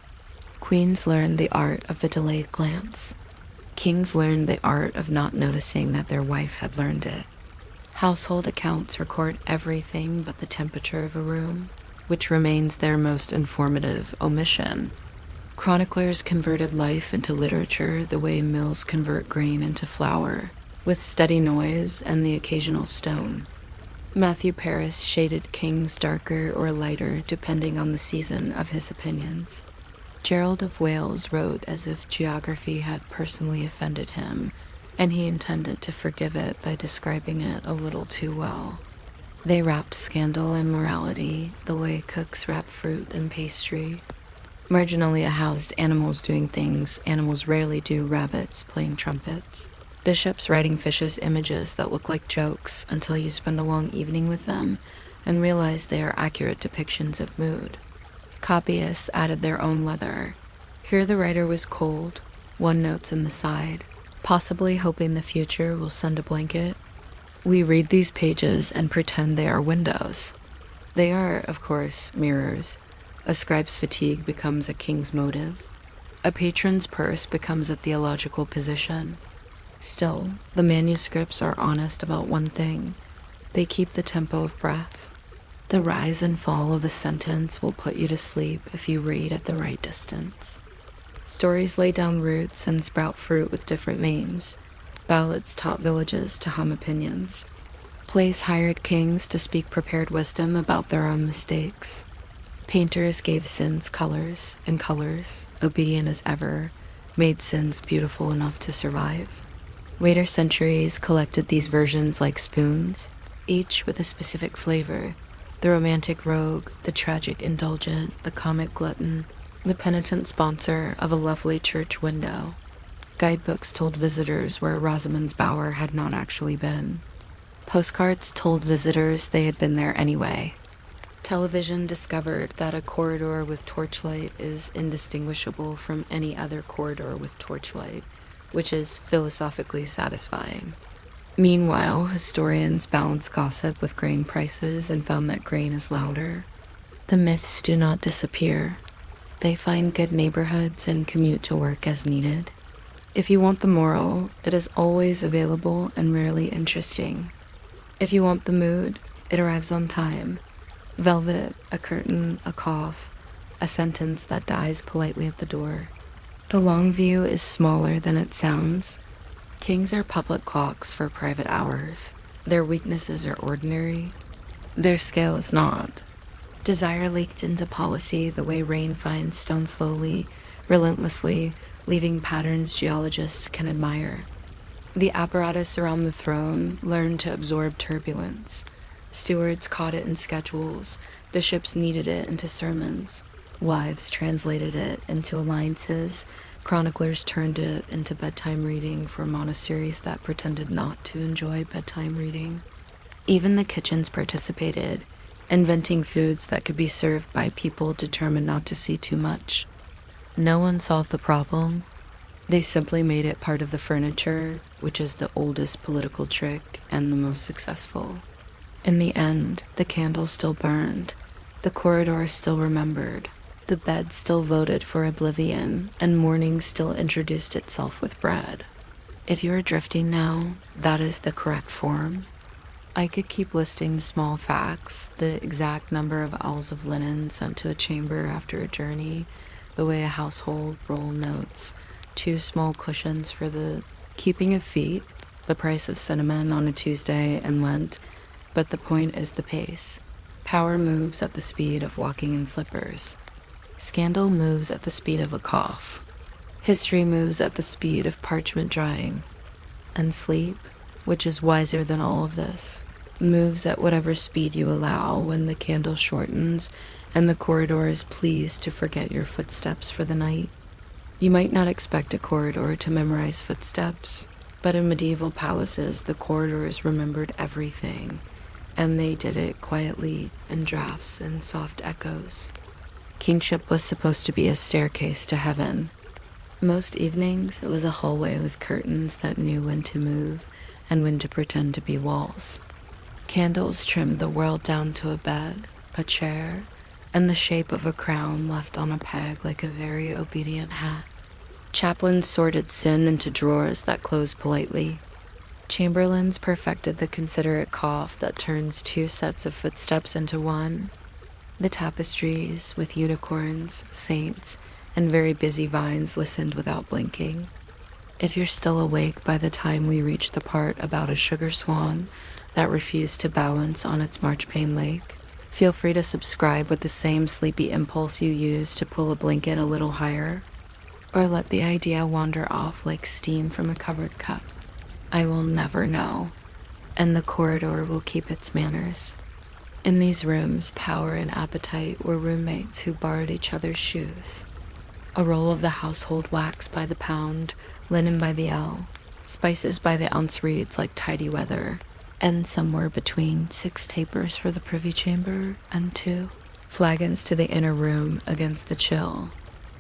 Queens learned the art of a delayed glance. Kings learned the art of not noticing that their wife had learned it. Household accounts record everything but the temperature of a room, which remains their most informative omission. Chroniclers converted life into literature the way mills convert grain into flour, with steady noise and the occasional stone. Matthew Paris shaded kings darker or lighter depending on the season of his opinions. Gerald of Wales wrote as if geography had personally offended him, and he intended to forgive it by describing it a little too well. They wrapped scandal and morality the way cooks wrap fruit and pastry. Marginalia housed animals doing things animals rarely do, rabbits playing trumpets. Bishops writing vicious images that look like jokes until you spend a long evening with them and realize they are accurate depictions of mood. Copyists added their own leather. Here the writer was cold, one notes in the side, possibly hoping the future will send a blanket. We read these pages and pretend they are windows. They are, of course, mirrors. A scribe's fatigue becomes a king's motive. A patron's purse becomes a theological position. Still, the manuscripts are honest about one thing. They keep the tempo of breath. The rise and fall of a sentence will put you to sleep if you read at the right distance. Stories lay down roots and sprout fruit with different names. Ballads taught villages to hum opinions. Plays hired kings to speak prepared wisdom about their own mistakes. Painters gave sins colors, and colors, obedient as ever, made sins beautiful enough to survive. Later centuries collected these versions like spoons, each with a specific flavor. The romantic rogue, the tragic indulgent, the comic glutton, the penitent sponsor of a lovely church window. Guidebooks told visitors where Rosamond's bower had not actually been. Postcards told visitors they had been there anyway. Television discovered that a corridor with torchlight is indistinguishable from any other corridor with torchlight, which is philosophically satisfying. Meanwhile, historians balanced gossip with grain prices and found that grain is louder. The myths do not disappear. They find good neighborhoods and commute to work as needed. If you want the moral, it is always available and rarely interesting. If you want the mood, it arrives on time. Velvet, a curtain, a cough, a sentence that dies politely at the door. The long view is smaller than it sounds. Kings are public clocks for private hours. Their weaknesses are ordinary. Their scale is not. Desire leaked into policy the way rain finds stone slowly, relentlessly, leaving patterns geologists can admire. The apparatus around the throne learned to absorb turbulence. Stewards caught it in schedules. Bishops kneaded it into sermons. Wives translated it into alliances. Chroniclers turned it into bedtime reading for monasteries that pretended not to enjoy bedtime reading. Even the kitchens participated, inventing foods that could be served by people determined not to see too much. No one solved the problem. They simply made it part of the furniture, which is the oldest political trick and the most successful. In the end, the candles still burned, the corridors still remembered, the bed still voted for oblivion, and morning still introduced itself with bread. If you are drifting now, that is the correct form. I could keep listing small facts, the exact number of owls of linen sent to a chamber after a journey, the way a household roll notes, 2 small cushions for the keeping of feet, the price of cinnamon on a Tuesday, and Lent, but the point is the pace. Power moves at the speed of walking in slippers. Scandal moves at the speed of a cough. History moves at the speed of parchment drying. And sleep, which is wiser than all of this, moves at whatever speed you allow when the candle shortens and the corridor is pleased to forget your footsteps for the night. You might not expect a corridor to memorize footsteps, but in medieval palaces, the corridors remembered everything, and they did it quietly in drafts and soft echoes. Kingship was supposed to be a staircase to heaven. Most evenings, it was a hallway with curtains that knew when to move and when to pretend to be walls. Candles trimmed the world down to a bed, a chair, and the shape of a crown left on a peg like a very obedient hat. Chaplains sorted sin into drawers that closed politely. Chamberlains perfected the considerate cough that turns two sets of footsteps into one. The tapestries, with unicorns, saints, and very busy vines, listened without blinking. If you're still awake by the time we reach the part about a sugar swan that refused to balance on its marchpane lake, feel free to subscribe with the same sleepy impulse you use to pull a blanket a little higher, or let the idea wander off like steam from a covered cup. I will never know, and the corridor will keep its manners. In these rooms, power and appetite were roommates who borrowed each other's shoes. A roll of the household wax by the pound, linen by the ell, spices by the ounce reads like tidy weather, and somewhere between 6 tapers for the privy chamber and 2 flagons to the inner room against the chill.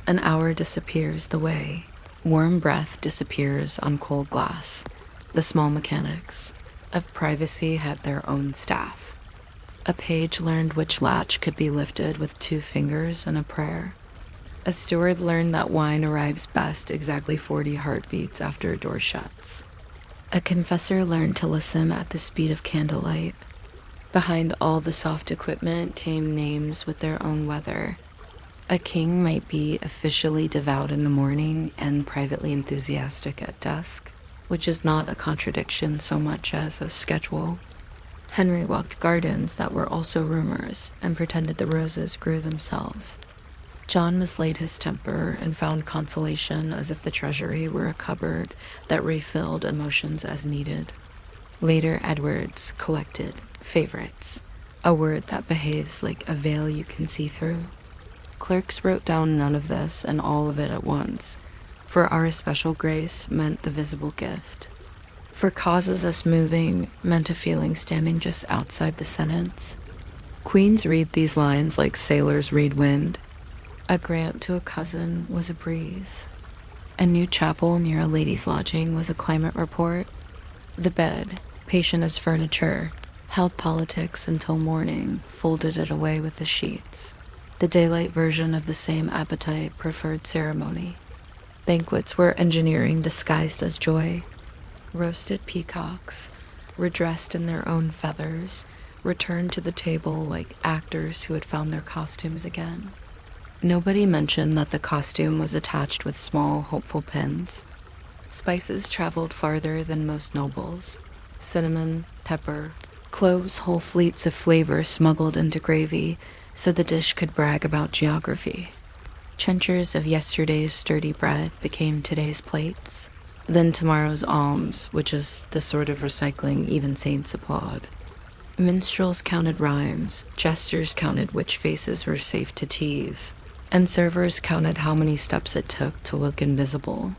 An hour disappears the way. Warm breath disappears on cold glass. The small mechanics of privacy had their own staff. A page learned which latch could be lifted with 2 fingers and a prayer. A steward learned that wine arrives best exactly 40 heartbeats after a door shuts. A confessor learned to listen at the speed of candlelight. Behind all the soft equipment came names with their own weather. A king might be officially devout in the morning and privately enthusiastic at dusk, which is not a contradiction so much as a schedule. Henry walked gardens that were also rumors and pretended the roses grew themselves. John mislaid his temper and found consolation as if the treasury were a cupboard that refilled emotions as needed. Later Edwards collected favorites, a word that behaves like a veil you can see through. Clerks wrote down none of this and all of it at once, for our especial grace meant the visible gift. For causes us moving meant a feeling standing just outside the sentence. Queens read these lines like sailors read wind. A grant to a cousin was a breeze. A new chapel near a lady's lodging was a climate report. The bed, patient as furniture, held politics until morning, folded it away with the sheets. The daylight version of the same appetite preferred ceremony. Banquets were engineering disguised as joy. Roasted peacocks, redressed in their own feathers, returned to the table like actors who had found their costumes again. Nobody mentioned that the costume was attached with small, hopeful pins. Spices traveled farther than most nobles. Cinnamon, pepper, cloves, whole fleets of flavor smuggled into gravy so the dish could brag about geography. Trenchers of yesterday's sturdy bread became today's plates, then tomorrow's alms, which is the sort of recycling even saints applaud. Minstrels counted rhymes, jesters counted which faces were safe to tease, and servers counted how many steps it took to look invisible.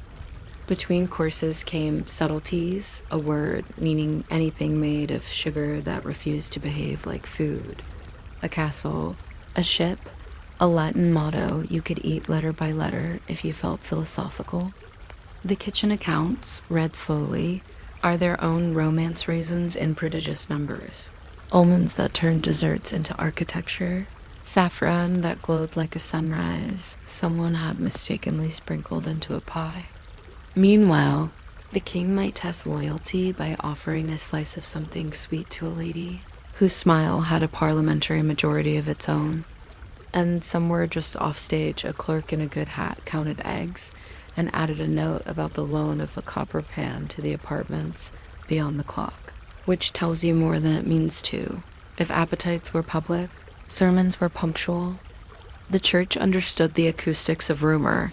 Between courses came subtleties, a word meaning anything made of sugar that refused to behave like food. A castle, a ship, a Latin motto you could eat letter by letter if you felt philosophical. The kitchen accounts, read slowly, are their own romance raisins in prodigious numbers. Almonds that turned desserts into architecture. Saffron that glowed like a sunrise someone had mistakenly sprinkled into a pie. Meanwhile, the king might test loyalty by offering a slice of something sweet to a lady whose smile had a parliamentary majority of its own. And somewhere just offstage, a clerk in a good hat counted eggs and added a note about the loan of a copper pan to the apartments beyond the clock, which tells you more than it means to. If appetites were public, Sermons were punctual. The church understood the acoustics of rumor.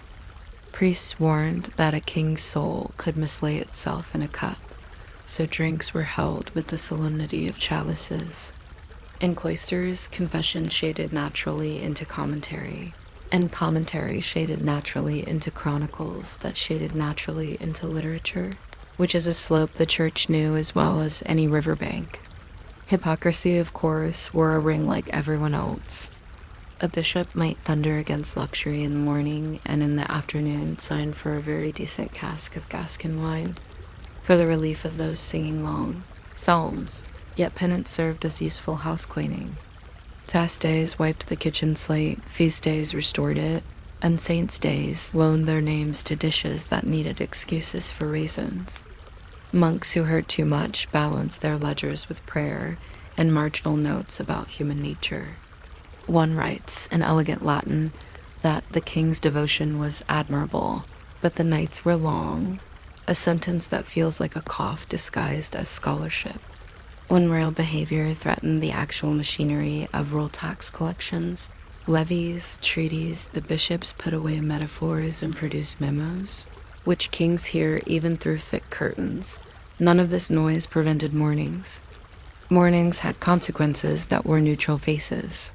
Priests warned that a king's soul could mislay itself in a cup, so drinks were held with the solemnity of chalices. In cloisters, confession shaded naturally into commentary, and commentary shaded naturally into chronicles that shaded naturally into literature, which is a slope the church knew as well as any riverbank. Hypocrisy, of course, wore a ring like everyone else. A bishop might thunder against luxury in the morning, and in the afternoon sign for a very decent cask of Gascon wine, for the relief of those singing long psalms, yet penance served as useful house cleaning. Fast days wiped the kitchen slate, feast days restored it, and saints' days loaned their names to dishes that needed excuses for raisins. Monks who heard too much balanced their ledgers with prayer and marginal notes about human nature. One writes, in elegant Latin, that the king's devotion was admirable, but the nights were long, a sentence that feels like a cough disguised as scholarship. When royal behavior threatened the actual machinery of roll tax collections, levies, treaties, the bishops put away metaphors and produced memos, which kings hear even through thick curtains. None of this noise prevented mournings. Mournings had consequences that wore neutral faces.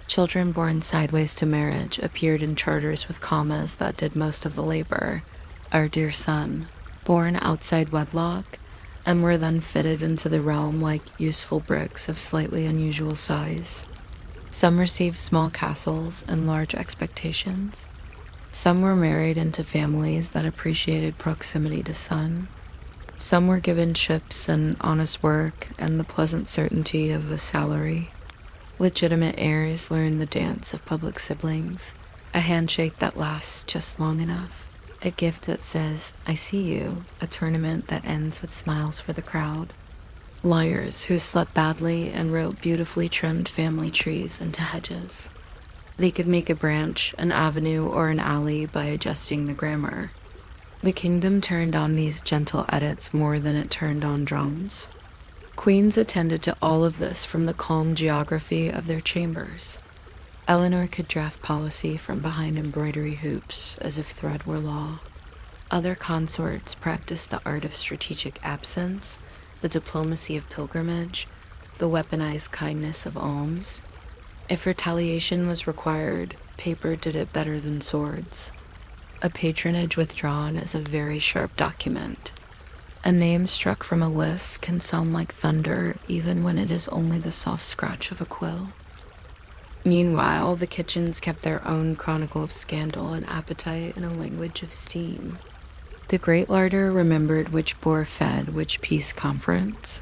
Children born sideways to marriage appeared in charters with commas that did most of the labor. Our dear son, born outside wedlock, and were then fitted into the realm like useful bricks of slightly unusual size. Some received small castles and large expectations. Some were married into families that appreciated proximity to sun. Some were given ships and honest work and the pleasant certainty of a salary. Legitimate heirs learn the dance of public siblings, a handshake that lasts just long enough, a gift that says, I see you, a tournament that ends with smiles for the crowd. Liars who slept badly and wrote beautifully trimmed family trees into hedges. They could make a branch, an avenue, or an alley by adjusting the grammar. The kingdom turned on these gentle edits more than it turned on drums. Queens attended to all of this from the calm geography of their chambers. Eleanor could draft policy from behind embroidery hoops as if thread were law. Other consorts practiced the art of strategic absence, the diplomacy of pilgrimage, the weaponized kindness of alms. If retaliation was required, paper did it better than swords. A patronage withdrawn is a very sharp document. A name struck from a list can sound like thunder even when it is only the soft scratch of a quill. Meanwhile, the kitchens kept their own chronicle of scandal and appetite in a language of steam. The great larder remembered which boar fed which peace conference.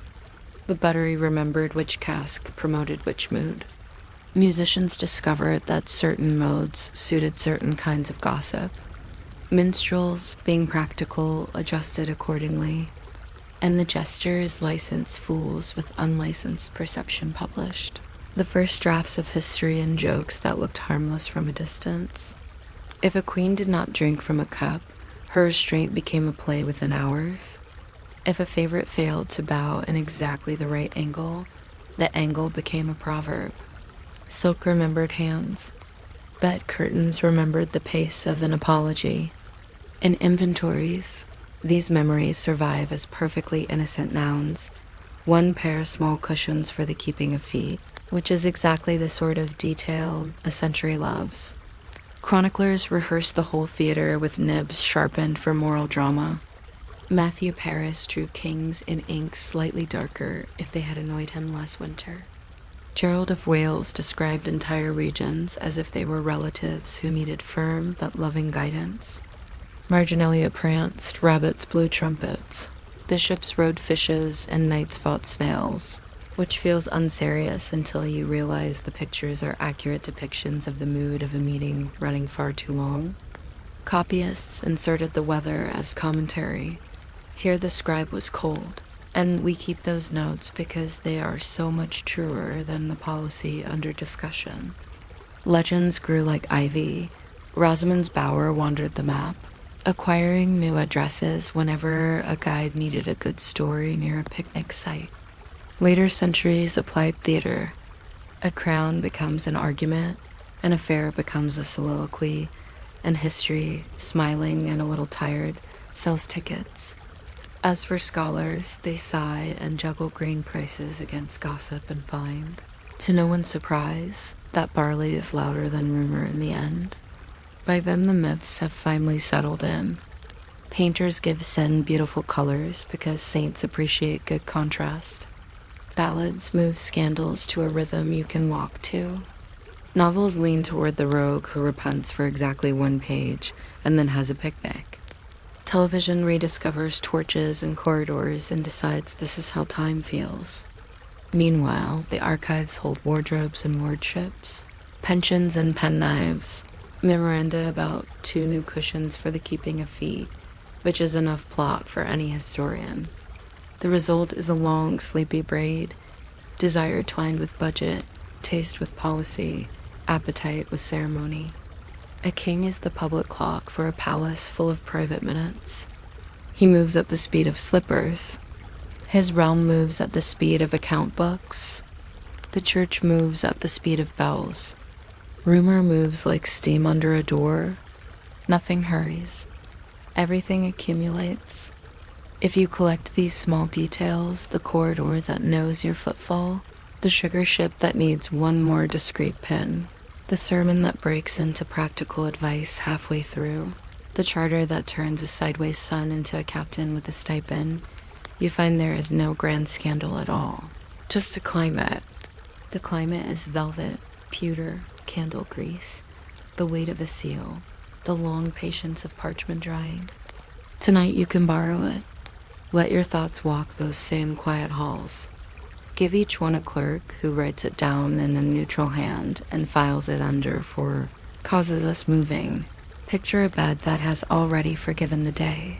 The buttery remembered which cask promoted which mood. Musicians discovered that certain modes suited certain kinds of gossip. Minstrels, being practical, adjusted accordingly, and the jesters licensed fools with unlicensed perception published. The first drafts of history and jokes that looked harmless from a distance. If a queen did not drink from a cup, her restraint became a play within hours. If a favorite failed to bow in exactly the right angle, the angle became a proverb. Silk remembered hands. Bed curtains remembered the pace of an apology. In inventories, these memories survive as perfectly innocent nouns. One pair of small cushions for the keeping of feet, which is exactly the sort of detail a century loves. Chroniclers rehearsed the whole theater with nibs sharpened for moral drama. Matthew Paris drew kings in ink slightly darker if they had annoyed him last winter. Gerald of Wales described entire regions as if they were relatives who needed firm but loving guidance. Marginalia pranced, rabbits blew trumpets. Bishops rode fishes, and knights fought snails, which feels unserious until you realize the pictures are accurate depictions of the mood of a meeting running far too long. Copyists inserted the weather as commentary. Here the scribe was cold, and we keep those notes because they are so much truer than the policy under discussion. Legends grew like ivy. Rosamond's bower wandered the map, acquiring new addresses whenever a guide needed a good story near a picnic site. Later centuries applied theater. A crown becomes an argument, an affair becomes a soliloquy, and history, smiling and a little tired, sells tickets. As for scholars, they sigh and juggle grain prices against gossip and find. To no one's surprise, that barley is louder than rumor in the end. By then the myths have finally settled in. Painters give sin beautiful colors because saints appreciate good contrast. Ballads move scandals to a rhythm you can walk to. Novels lean toward the rogue who repents for exactly one page and then has a picnic. Television rediscovers torches and corridors and decides this is how time feels. Meanwhile, the archives hold wardrobes and wardships, pensions and penknives, memoranda about 2 new cushions for the keeping of feet, which is enough plot for any historian. The result is a long, sleepy braid, desire twined with budget, taste with policy, appetite with ceremony. A king is the public clock for a palace full of private minutes. He moves at the speed of slippers. His realm moves at the speed of account books. The church moves at the speed of bells. Rumor moves like steam under a door. Nothing hurries. Everything accumulates. If you collect these small details, the corridor that knows your footfall, the sugar ship that needs one more discreet pin, the sermon that breaks into practical advice halfway through, the charter that turns a sideways son into a captain with a stipend, you find there is no grand scandal at all. Just a climate. The climate is velvet, pewter, candle grease, the weight of a seal, the long patience of parchment drying. Tonight you can borrow it. Let your thoughts walk those same quiet halls. Give each one a clerk who writes it down in a neutral hand and files it under for causes us moving. Picture a bed that has already forgiven the day.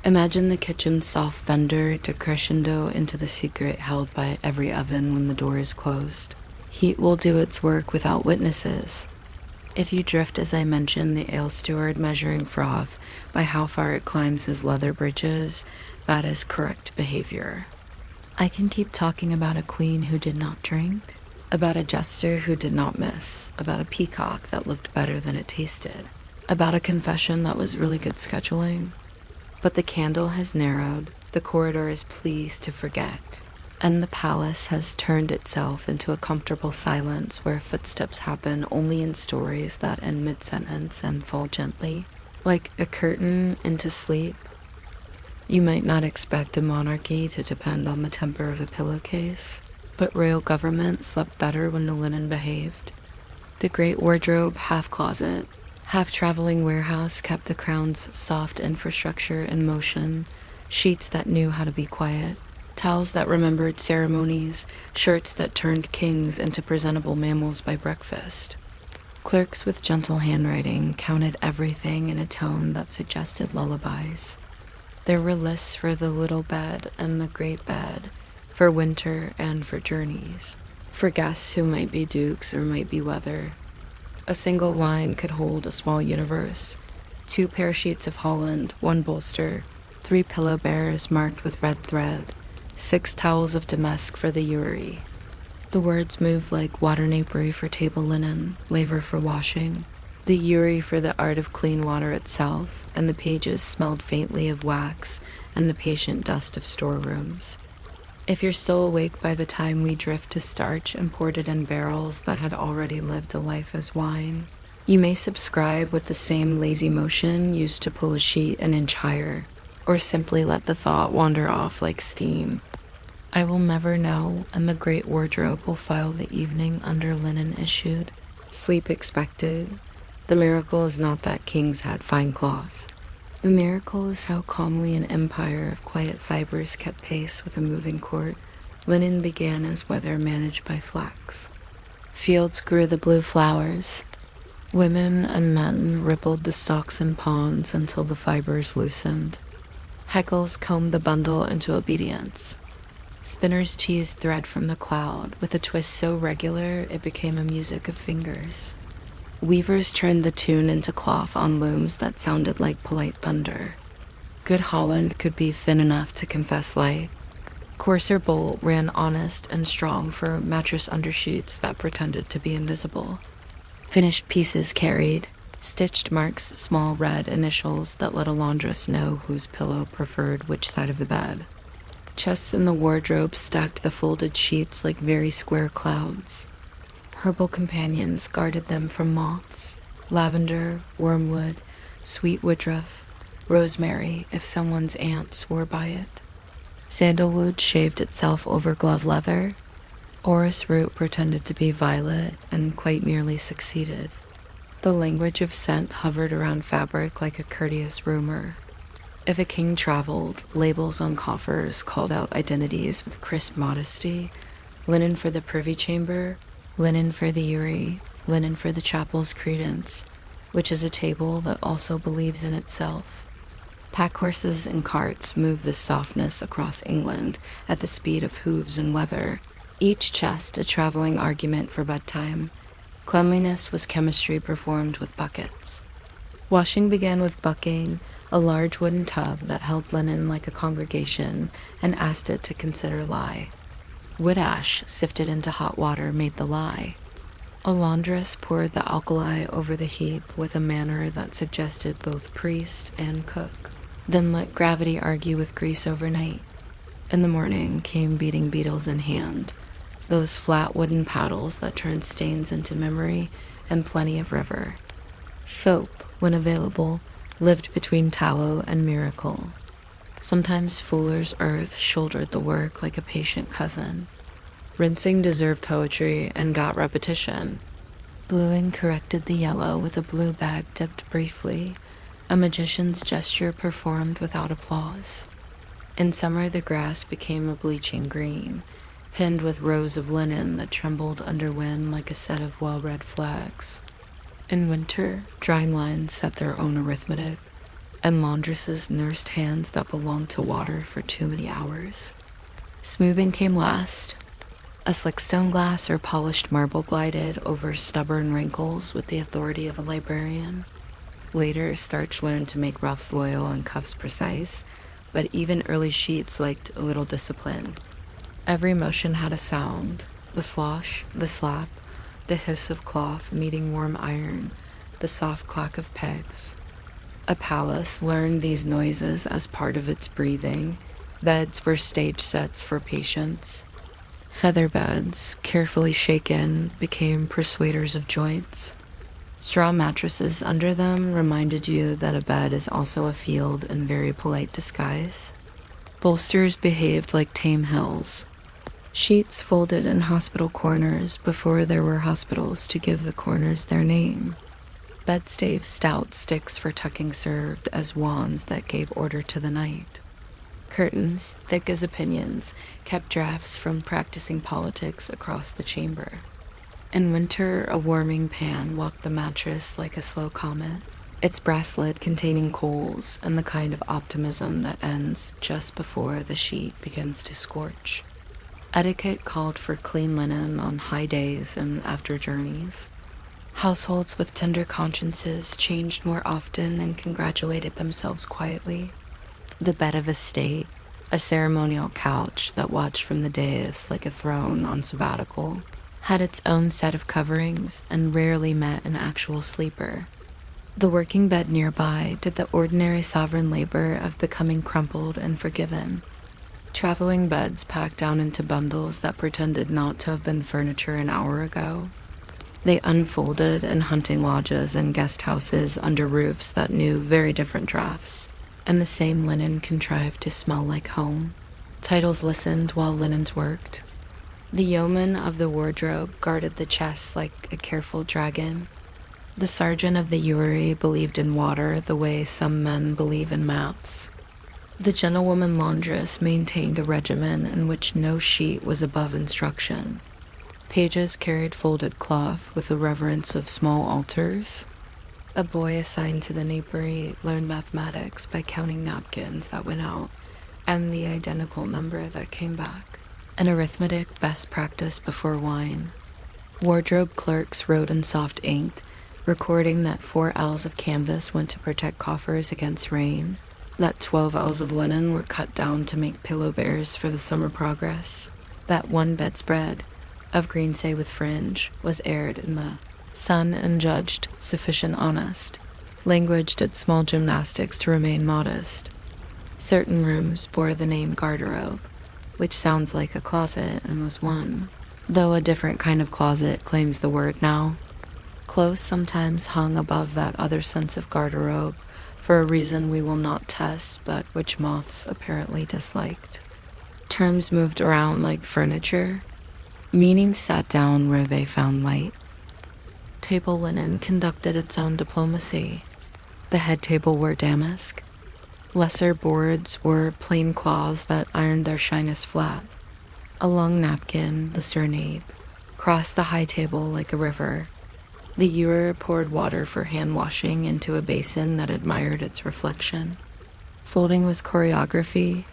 Imagine the kitchen's soft thunder decrescendo into the secret held by every oven when the door is closed. Heat will do its work without witnesses. If you drift, as I mentioned, the ale steward measuring froth by how far it climbs his leather breeches, that is correct behavior. I can keep talking about a queen who did not drink, about a jester who did not miss, about a peacock that looked better than it tasted, about a confession that was really good scheduling. But the candle has narrowed, the corridor is pleased to forget, and the palace has turned itself into a comfortable silence where footsteps happen only in stories that end mid-sentence and fall gently, like a curtain into sleep. You might not expect a monarchy to depend on the temper of a pillowcase, but royal government slept better when the linen behaved. The great wardrobe, half closet, half traveling warehouse kept the crown's soft infrastructure in motion, sheets that knew how to be quiet, towels that remembered ceremonies, shirts that turned kings into presentable mammals by breakfast. Clerks with gentle handwriting counted everything in a tone that suggested lullabies. There were lists for the little bed and the great bed, for winter and for journeys, for guests who might be dukes or might be weather. A single line could hold a small universe. 2 pair sheets of Holland, 1 bolster, 3 pillow bears marked with red thread, 6 towels of damask for the Uri. The words moved like water napery for table linen, laver for washing, the Uri for the art of clean water itself, and the pages smelled faintly of wax and the patient dust of storerooms. If you're still awake by the time we drift to starch imported in barrels that had already lived a life as wine, you may subscribe with the same lazy motion used to pull a sheet an inch higher, or simply let the thought wander off like steam. I will never know, and the great wardrobe will file the evening under linen issued, sleep expected. The miracle is not that kings had fine cloth. The miracle is how calmly an empire of quiet fibers kept pace with a moving court. Linen began as weather managed by flax. Fields grew the blue flowers. Women and men rippled the stalks in ponds until the fibers loosened. Heckles combed the bundle into obedience. Spinners teased thread from the cloud with a twist so regular it became a music of fingers. Weavers turned the tune into cloth on looms that sounded like polite thunder. Good Holland could be thin enough to confess light. Coarser bolt ran honest and strong for mattress undersheets that pretended to be invisible. Finished pieces carried stitched marks, small red initials that let a laundress know whose pillow preferred which side of the bed. Chests in the wardrobe stacked the folded sheets like very square clouds. Herbal companions guarded them from moths, lavender, wormwood, sweet woodruff, rosemary if someone's aunt swore by it. Sandalwood shaved itself over glove leather. Orris root pretended to be violet and quite nearly succeeded. The language of scent hovered around fabric like a courteous rumor. If a king traveled, labels on coffers called out identities with crisp modesty: linen for the privy chamber, linen for the Uri, linen for the chapel's credence, which is a table that also believes in itself. Pack horses and carts move this softness across England at the speed of hooves and weather, each chest a traveling argument for bedtime. Cleanliness was chemistry performed with buckets. Washing began with bucking, a large wooden tub that held linen like a congregation and asked it to consider lye. Wood ash sifted into hot water made the lye. A laundress poured the alkali over the heap with a manner that suggested both priest and cook, then let gravity argue with grease overnight. In the morning came beating beetles in hand, those flat wooden paddles that turned stains into memory, and plenty of river. Soap, when available, lived between tallow and miracle. Sometimes Fuller's earth shouldered the work like a patient cousin. Rinsing deserved poetry and got repetition. Bluing corrected the yellow with a blue bag dipped briefly, a magician's gesture performed without applause. In summer the grass became a bleaching green, pinned with rows of linen that trembled under wind like a set of well-read flags. In winter, drying lines set their own arithmetic, and laundresses nursed hands that belonged to water for too many hours. Smoothing came last. A slick stone glass or polished marble glided over stubborn wrinkles with the authority of a librarian. Later, starch learned to make ruffs loyal and cuffs precise, but even early sheets liked a little discipline. Every motion had a sound: the slosh, the slap, the hiss of cloth meeting warm iron, the soft clack of pegs. A palace learned these noises as part of its breathing. Beds were stage sets for patience. Feather beds, carefully shaken, became persuaders of joints. Straw mattresses under them reminded you that a bed is also a field in very polite disguise. Bolsters behaved like tame hills. Sheets folded in hospital corners before there were hospitals to give the corners their name. Bedstaves stout sticks for tucking served as wands that gave order to the night. Curtains, thick as opinions, kept drafts from practicing politics across the chamber. In winter, a warming pan walked the mattress like a slow comet, its brass lid containing coals and the kind of optimism that ends just before the sheet begins to scorch. Etiquette called for clean linen on high days and after journeys. Households with tender consciences changed more often and congratulated themselves quietly. The bed of a state, a ceremonial couch that watched from the dais like a throne on sabbatical, had its own set of coverings and rarely met an actual sleeper. The working bed nearby did the ordinary sovereign labor of becoming crumpled and forgiven. Traveling beds packed down into bundles that pretended not to have been furniture an hour ago. They unfolded in hunting lodges and guest houses under roofs that knew very different drafts, and the same linen contrived to smell like home. Titles listened while linens worked. The yeoman of the wardrobe guarded the chests like a careful dragon. The sergeant of the Uri believed in water the way some men believe in maps. The gentlewoman laundress maintained a regimen in which no sheet was above instruction. Pages carried folded cloth with the reverence of small altars. A boy assigned to the napery learned mathematics by counting napkins that went out and the identical number that came back. An arithmetic best practiced before wine. Wardrobe clerks wrote in soft ink, recording that 4 ells of canvas went to protect coffers against rain. that 12 ells of linen were cut down to make pillow bears for the summer progress, that one bedspread of greensay with fringe was aired in the sun and judged sufficient honest, language did small gymnastics to remain modest. Certain rooms bore the name garderobe, which sounds like a closet and was one, though a different kind of closet claims the word now. Clothes sometimes hung above that other sense of garderobe for a reason we will not test, but which moths apparently disliked. Terms moved around like furniture. Meanings sat down where they found light. Table linen conducted its own diplomacy. The head table wore damask. Lesser boards wore plain cloths that ironed their shyness flat. A long napkin, the surnape, crossed the high table like a river. The ewer poured water for hand washing into a basin that admired its reflection. Folding was choreography.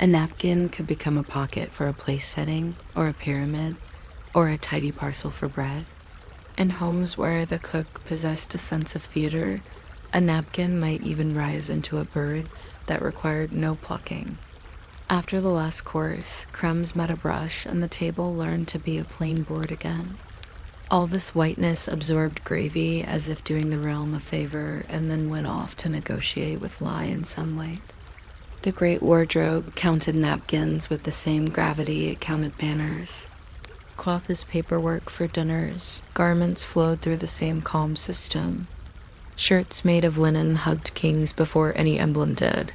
A napkin could become a pocket for a place setting, or a pyramid, or a tidy parcel for bread. In homes where the cook possessed a sense of theater, a napkin might even rise into a bird that required no plucking. After the last course, crumbs met a brush and the table learned to be a plain board again. All this whiteness absorbed gravy as if doing the realm a favor and then went off to negotiate with lie and sunlight. The great wardrobe counted napkins with the same gravity it counted banners. Cloth is paperwork for dinners. Garments flowed through the same calm system. Shirts made of linen hugged kings before any emblem did.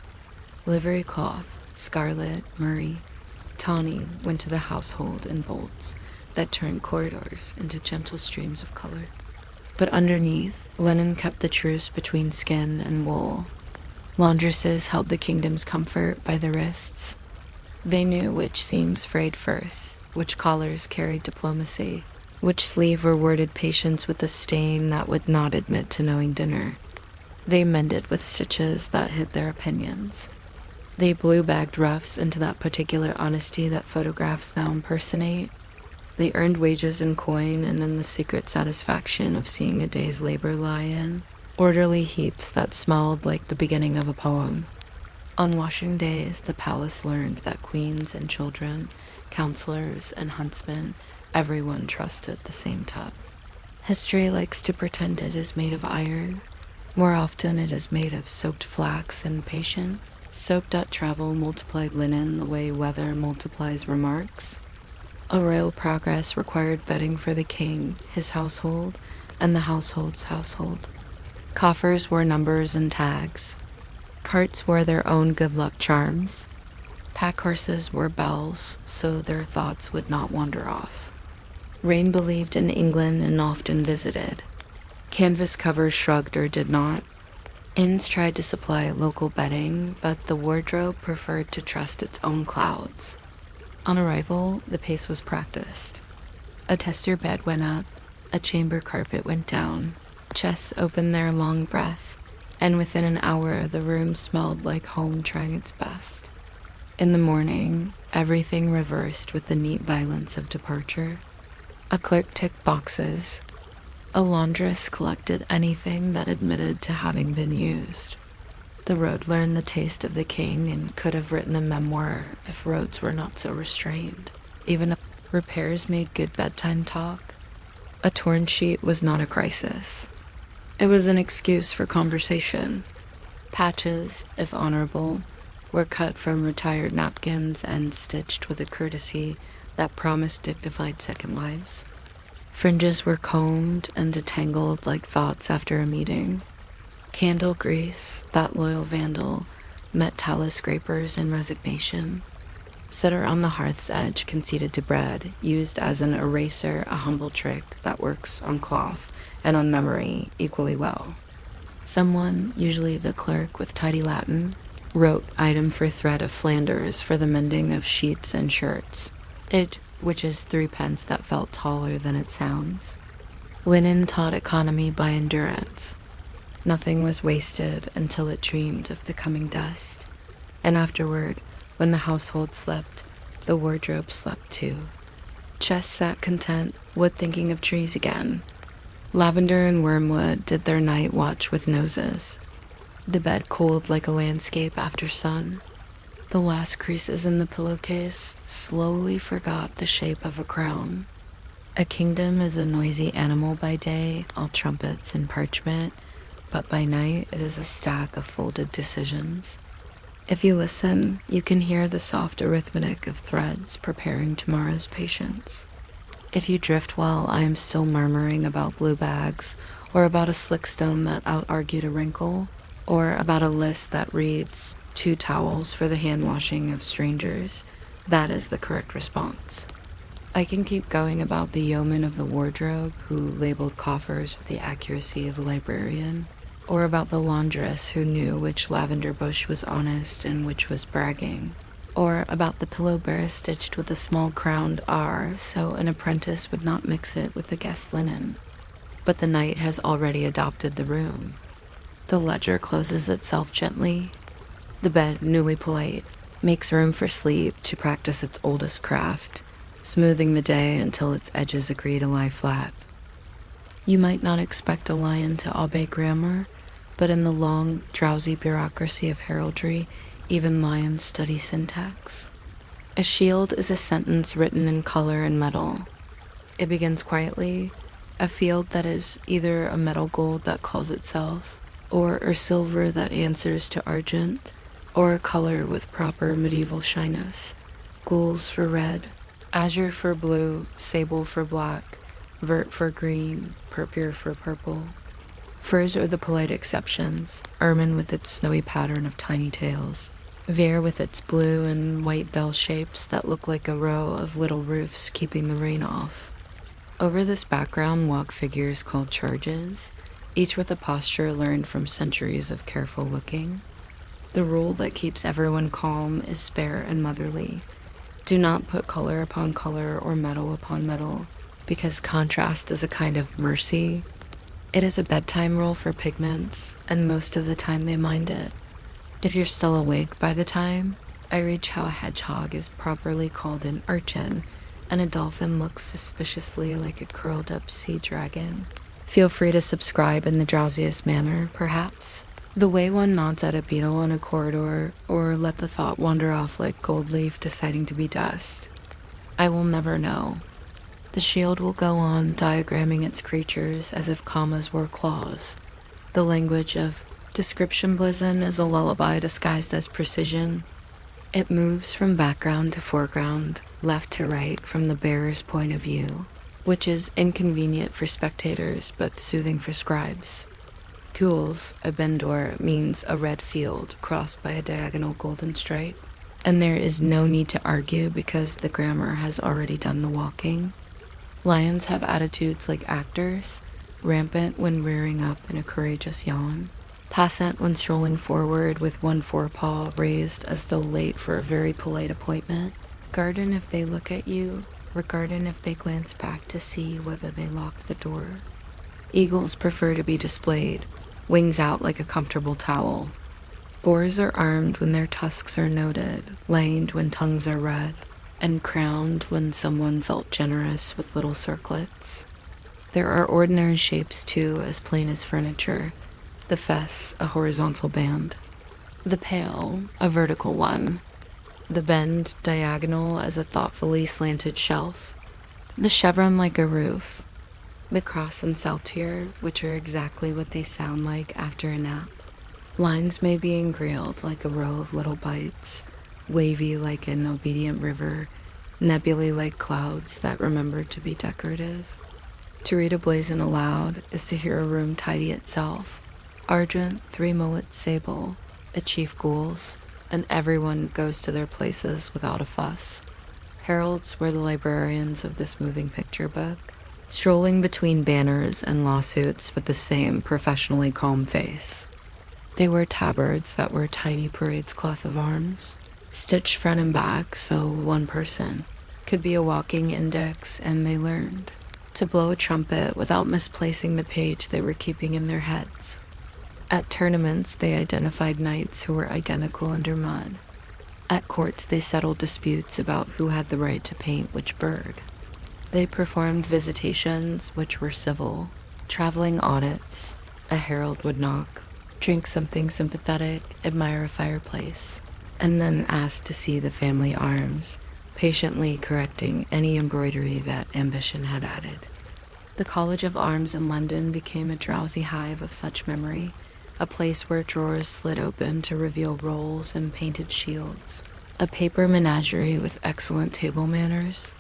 Livery cloth, scarlet, murrey, tawny went to the household in bolts that turned corridors into gentle streams of color. But underneath, linen kept the truce between skin and wool. Laundresses held the kingdom's comfort by the wrists. They knew which seams frayed first, which collars carried diplomacy, which sleeve rewarded patience with a stain that would not admit to knowing dinner. They mended with stitches that hid their opinions. They blue-bagged roughs into that particular honesty that photographs now impersonate. They earned wages in coin and in the secret satisfaction of seeing a day's labor lie in orderly heaps that smelled like the beginning of a poem. On washing days, the palace learned that queens and children, counselors and huntsmen, everyone trusted the same tub. History likes to pretend it is made of iron. More often it is made of soaked flax and patience. Soaked at travel multiplied linen the way weather multiplies remarks. A royal progress required bedding for the king, his household, and the household's household. Coffers wore numbers and tags. Carts wore their own good luck charms. Pack horses wore bells, so their thoughts would not wander off. Rain believed in England and often visited. Canvas covers shrugged or did not. Inns tried to supply local bedding, but the wardrobe preferred to trust its own clouds. On arrival, the pace was practiced. A tester bed went up, a chamber carpet went down. Chests opened their long breath, and within an hour the room smelled like home trying its best. In the morning, everything reversed with the neat violence of departure. A clerk ticked boxes. A laundress collected anything that admitted to having been used. The road learned the taste of the king and could have written a memoir if roads were not so restrained. Even repairs made good bedtime talk. A torn sheet was not a crisis. It was an excuse for conversation. Patches, if honorable, were cut from retired napkins and stitched with a courtesy that promised dignified second lives. Fringes were combed and detangled like thoughts after a meeting. Candle grease, that loyal vandal, met tallow scrapers in resignation. Sitter on the hearth's edge conceded to bread, used as an eraser, a humble trick that works on cloth and on memory equally well. Someone, usually the clerk with tidy Latin, wrote item for thread of Flanders for the mending of sheets and shirts. It, which is 3 pence that felt taller than it sounds. Linen taught economy by endurance. Nothing was wasted until it dreamed of becoming dust. And afterward, when the household slept, the wardrobe slept too. Chests sat content, wood thinking of trees again. Lavender and wormwood did their night watch with noses. the bed cold like a landscape after sun. The last creases in the pillowcase slowly forgot the shape of a crown. A kingdom is a noisy animal by day, all trumpets and parchment, but by night it is a stack of folded decisions. If you listen, you can hear the soft arithmetic of threads preparing tomorrow's patience. If you drift while I am still murmuring about blue bags, or about a slick stone that out-argued a wrinkle, or about a list that reads 2 towels for the hand-washing of strangers, that is the correct response. I can keep going about the yeoman of the wardrobe who labeled coffers with the accuracy of a librarian, or about the laundress who knew which lavender bush was honest and which was bragging, or about the pillow bearer stitched with a small crowned R so an apprentice would not mix it with the guest linen. But the night has already adopted the room. The ledger closes itself gently. The bed, newly polite, makes room for sleep to practice its oldest craft, smoothing the day until its edges agree to lie flat. You might not expect a lion to obey grammar, but in the long, drowsy bureaucracy of heraldry, even lions study syntax. A shield is a sentence written in color and metal. It begins quietly, a field that is either a metal gold that calls itself, or silver that answers to argent, or a color with proper medieval shyness. Gules for red, azure for blue, sable for black, vert for green, purpure for purple. Furs are the polite exceptions, ermine with its snowy pattern of tiny tails, vair with its blue and white bell shapes that look like a row of little roofs keeping the rain off. Over this background walk figures called charges, each with a posture learned from centuries of careful looking. The rule that keeps everyone calm is spare and motherly. Do not put color upon color or metal upon metal, because contrast is a kind of mercy. It is a bedtime rule for pigments, and most of the time they mind it. If you're still awake by the time I reach how a hedgehog is properly called an urchin, and a dolphin looks suspiciously like a curled-up sea dragon, feel free to subscribe in the drowsiest manner, perhaps. The way one nods at a beetle in a corridor, or let the thought wander off like gold leaf deciding to be dust. I will never know. The shield will go on diagramming its creatures as if commas were claws. The language of description blizzen is a lullaby disguised as precision. It moves from background to foreground, left to right from the bearer's point of view, which is inconvenient for spectators but soothing for scribes. Gules, a bendor, means a red field crossed by a diagonal golden stripe, and there is no need to argue because the grammar has already done the walking. Lions have attitudes like actors, rampant when rearing up in a courageous yawn, passant when strolling forward with one forepaw raised as though late for a very polite appointment, garden if they look at you, regardant if they glance back to see whether they lock the door. Eagles prefer to be displayed, wings out like a comfortable towel. Boars are armed when their tusks are noted, laned when tongues are red, and crowned when someone felt generous with little circlets. There are ordinary shapes too, as plain as furniture. The fess, a horizontal band. The pail, a vertical one. The bend, diagonal as a thoughtfully slanted shelf. The chevron like a roof. The cross and saltire, which are exactly what they sound like after a nap. Lines may be engrailed like a row of little bites, wavy like an obedient river, nebulae like clouds that remember to be decorative. To read a blazon aloud is to hear a room tidy itself. Argent, 3 mullets sable, a chief gules, and everyone goes to their places without a fuss. Heralds were the librarians of this moving picture book, strolling between banners and lawsuits with the same professionally calm face. They wore tabards that were tiny parade's cloth of arms, stitched front and back so one person could be a walking index, and they learned to blow a trumpet without misplacing the page they were keeping in their heads. At tournaments, they identified knights who were identical under mud. At courts, they settled disputes about who had the right to paint which bird. They performed visitations, which were civil, traveling audits. A herald would knock. drink something sympathetic, admire a fireplace, and then ask to see the family arms, patiently correcting any embroidery that ambition had added. The College of Arms in London became a drowsy hive of such memory, a place where drawers slid open to reveal rolls and painted shields, a paper menagerie with excellent table manners.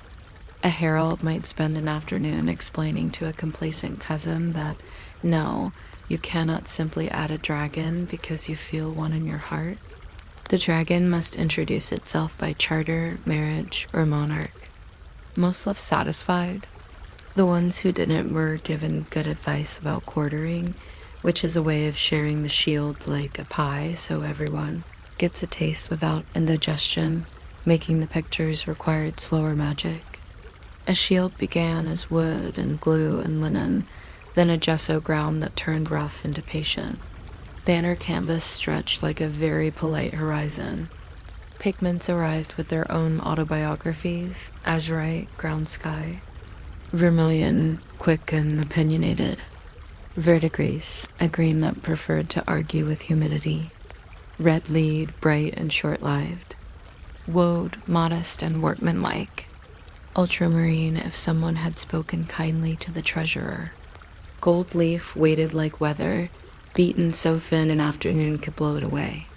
A herald might spend an afternoon explaining to a complacent cousin that, no, you cannot simply add a dragon because you feel one in your heart. The dragon must introduce itself by charter, marriage, or monarch. Most left satisfied. The ones who didn't were given good advice about quartering, which is a way of sharing the shield like a pie so everyone gets a taste without indigestion, making the pictures required slower magic. A shield began as wood and glue and linen, then a gesso ground that turned rough into patient. Banner canvas stretched like a very polite horizon. Pigments arrived with their own autobiographies, azurite, ground sky. Vermilion, quick and opinionated. Verdigris, a green that preferred to argue with humidity. Red lead, bright and short-lived. Woad, modest and workmanlike. Ultramarine if someone had spoken kindly to the treasurer. Gold leaf weighted like weather, beaten so thin an afternoon could blow it away.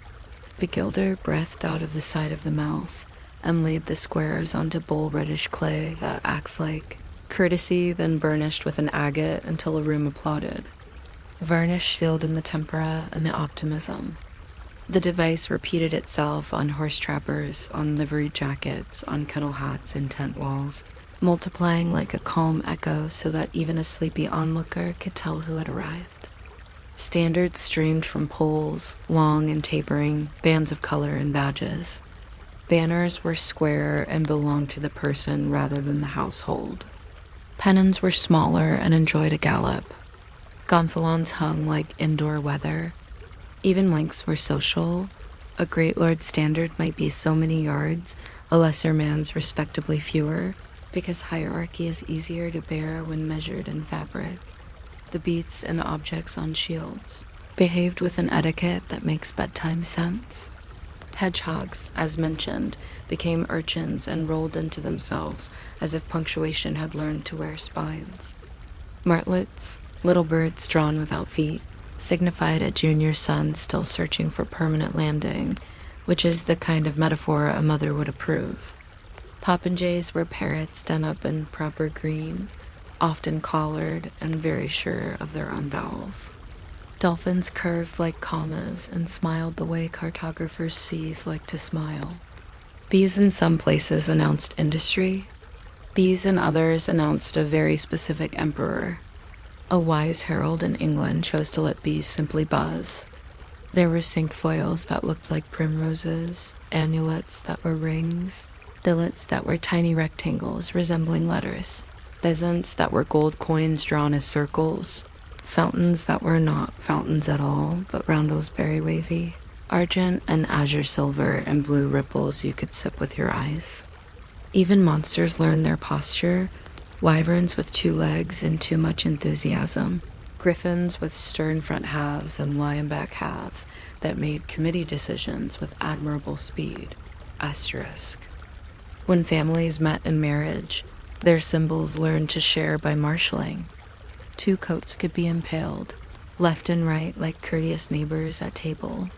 Begilder breathed out of the side of the mouth and laid the squares onto bull reddish clay that acts like courtesy, then burnished with an agate until a room applauded. Varnish sealed in the tempera and the optimism. The device repeated itself on horse trappers, on livery jackets, on kettle hats and tent walls, multiplying like a calm echo so that even a sleepy onlooker could tell who had arrived. Standards streamed from poles, long and tapering, bands of color and badges. Banners were square and belonged to the person rather than the household. Pennons were smaller and enjoyed a gallop. Gonfalons hung like indoor weather. Even lengths were social. A great lord's standard might be so many yards, a lesser man's respectably fewer, because hierarchy is easier to bear when measured in fabric. The beats and objects on shields behaved with an etiquette that makes bedtime sense. Hedgehogs, as mentioned, became urchins and rolled into themselves as if punctuation had learned to wear spines. Martlets, little birds drawn without feet, signified a junior son still searching for permanent landing, which is the kind of metaphor a mother would approve. Popinjays were parrots done up in proper green, often collared and very sure of their own vowels. Dolphins curved like commas and smiled the way cartographers' seas like to smile. Bees in some places announced industry. Bees in others announced a very specific emperor. A wise herald in England chose to let bees simply buzz. There were cinquefoils that looked like primroses, annulets that were rings, billets that were tiny rectangles resembling letters, pheasants that were gold coins drawn as circles, fountains that were not fountains at all, but roundels very wavy, argent and azure silver and blue ripples you could sip with your eyes. Even monsters learned their posture. Wyverns with 2 legs and too much enthusiasm, griffins with stern front halves and lion back halves that made committee decisions with admirable speed. Asterisk. When families met in marriage, their symbols learned to share by marshalling. 2 coats could be impaled, left and right like courteous neighbors at table,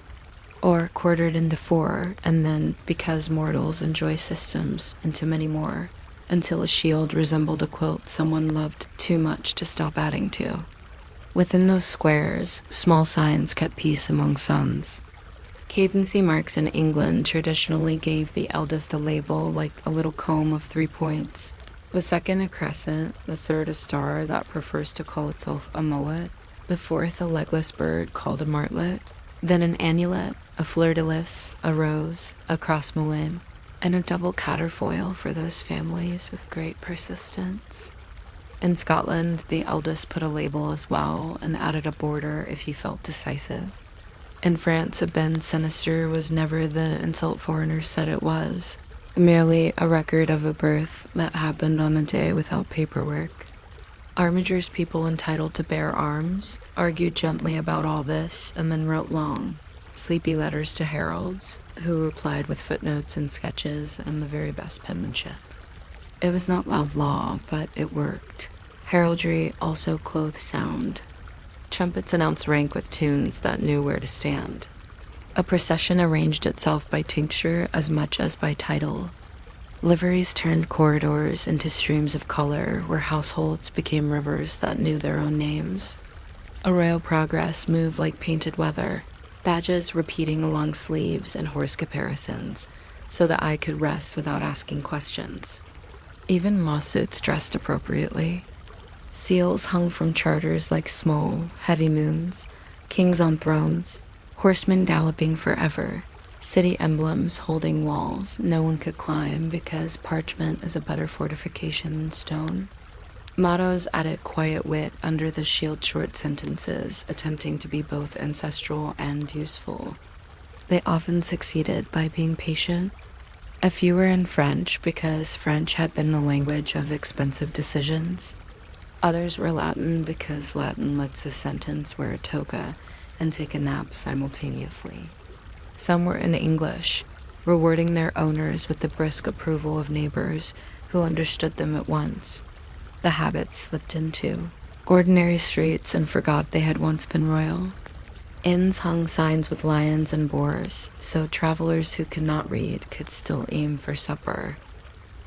or quartered into 4, and then, because mortals enjoy systems, into many more, until a shield resembled a quilt someone loved too much to stop adding to. Within those squares, small signs kept peace among sons. Cadency marks in England traditionally gave the eldest a label like a little comb of 3 points, the second a crescent, the third a star that prefers to call itself a mullet, the fourth a legless bird called a martlet, then an annulet, a fleur-de-lis, a rose, a cross-mulin, and a double caterfoil for those families with great persistence. In Scotland, the eldest put a label as well and added a border if he felt decisive. In France, a ben sinister was never the insult foreigners said it was, merely a record of a birth that happened on a day without paperwork. Armiger's people entitled to bear arms argued gently about all this and then wrote long, sleepy letters to heralds, who replied with footnotes and sketches and the very best penmanship. It was not loud law, but it worked. Heraldry also clothed sound. Trumpets announced rank with tunes that knew where to stand. A procession arranged itself by tincture as much as by title. Liveries turned corridors into streams of color where households became rivers that knew their own names. A royal progress moved like painted weather, badges repeating along sleeves and horse caparisons, so the eye could rest without asking questions. Even lawsuits dressed appropriately. Seals hung from charters like small, heavy moons, kings on thrones, horsemen galloping forever, city emblems holding walls no one could climb because parchment is a better fortification than stone. Mottos added quiet wit under the shield-short sentences, attempting to be both ancestral and useful. They often succeeded by being patient. A few were in French because French had been the language of expensive decisions. Others were Latin because Latin lets a sentence wear a toga and take a nap simultaneously. Some were in English, rewarding their owners with the brisk approval of neighbors who understood them at once. The habit slipped into ordinary streets and forgot they had once been royal. Inns hung signs with lions and boars, so travelers who could not read could still aim for supper.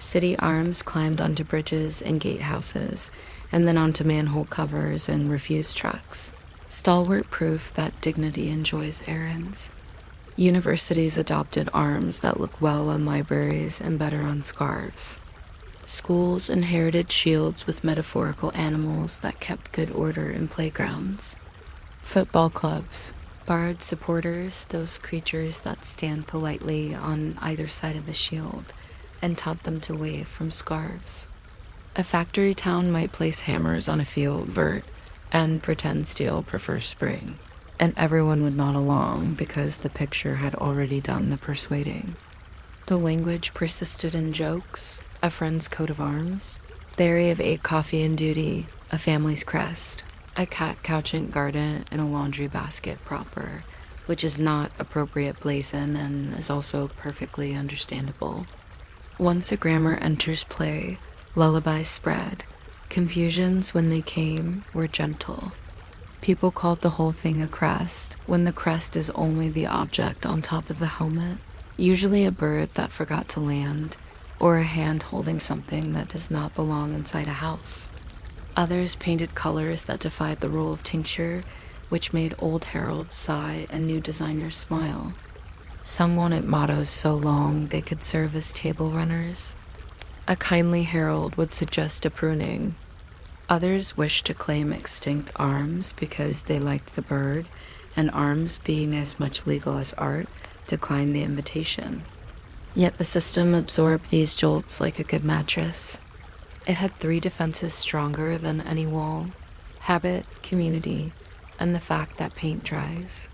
City arms climbed onto bridges and gatehouses, and then onto manhole covers and refuse trucks. Stalwart proof that dignity enjoys errands. Universities adopted arms that look well on libraries and better on scarves. Schools inherited shields with metaphorical animals that kept good order in playgrounds. Football clubs borrowed supporters, those creatures that stand politely on either side of the shield, and taught them to wave from scarves. A factory town might place hammers on a field vert and pretend steel prefers spring, and everyone would nod along because the picture had already done the persuading. The language persisted in jokes, a friend's coat of arms, theory of 8 coffee and duty, a family's crest, a cat couchant garden in a laundry basket proper, which is not appropriate blazon and is also perfectly understandable. Once a grammar enters play, lullabies spread. Confusions, when they came, were gentle. People called the whole thing a crest, when the crest is only the object on top of the helmet, usually a bird that forgot to land, or a hand holding something that does not belong inside a house. Others painted colors that defied the rule of tincture, which made old heralds sigh and new designers smile. Some wanted mottos so long they could serve as table runners. A kindly herald would suggest a pruning. Others wished to claim extinct arms because they liked the bird, and arms being as much legal as art declined the invitation. Yet the system absorbed these jolts like a good mattress. It had 3 defenses stronger than any wall: habit, community, and the fact that paint dries.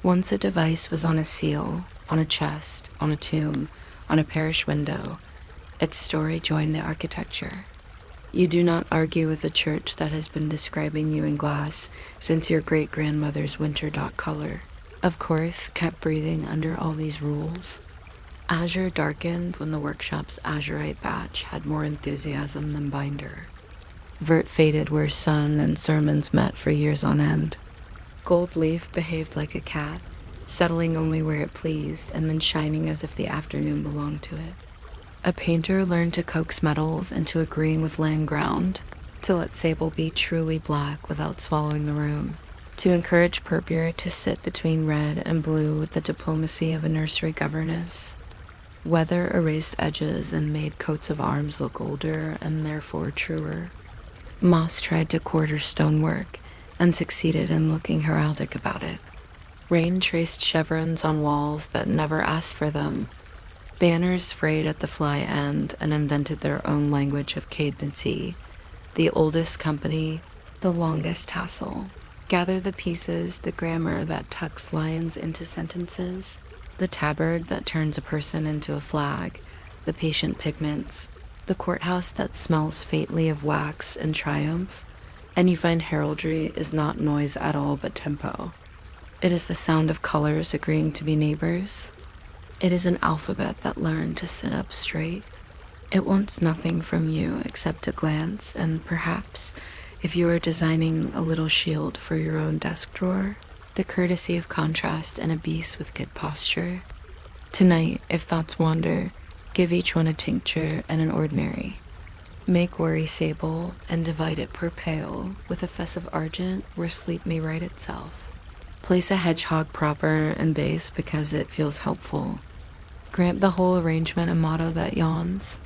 Once a device was on a seal, on a chest, on a tomb, on a parish window, its story joined the architecture. You do not argue with a church that has been describing you in glass since your great-grandmother's winter dot color. Of course, kept breathing under all these rules. Azure darkened when the workshop's azurite batch had more enthusiasm than binder. Vert faded where sun and sermons met for years on end. Gold leaf behaved like a cat, settling only where it pleased and then shining as if the afternoon belonged to it. A painter learned to coax metals into agreeing with land ground, to let sable be truly black without swallowing the room, to encourage purpure to sit between red and blue with the diplomacy of a nursery governess. Weather erased edges and made coats of arms look older and therefore truer. Moss tried to quarter stonework and succeeded in looking heraldic about it. Rain traced chevrons on walls that never asked for them. Banners frayed at the fly end and invented their own language of cadency. The oldest company, the longest tassel. Gather the pieces, the grammar that tucks lines into sentences, the tabard that turns a person into a flag, the patient pigments. the courthouse that smells faintly of wax and triumph, and you find heraldry is not noise at all but tempo. It is the sound of colors agreeing to be neighbors. It is an alphabet that learned to sit up straight. It wants nothing from you except a glance, and perhaps, if you are designing a little shield for your own desk drawer, the courtesy of contrast and a beast with good posture. Tonight, if thoughts wander, give each one a tincture and an ordinary. Make worry sable and divide it per pail with a fess of argent where sleep may right itself. Place a hedgehog proper and base because it feels helpful. Grant the whole arrangement a motto that yawns.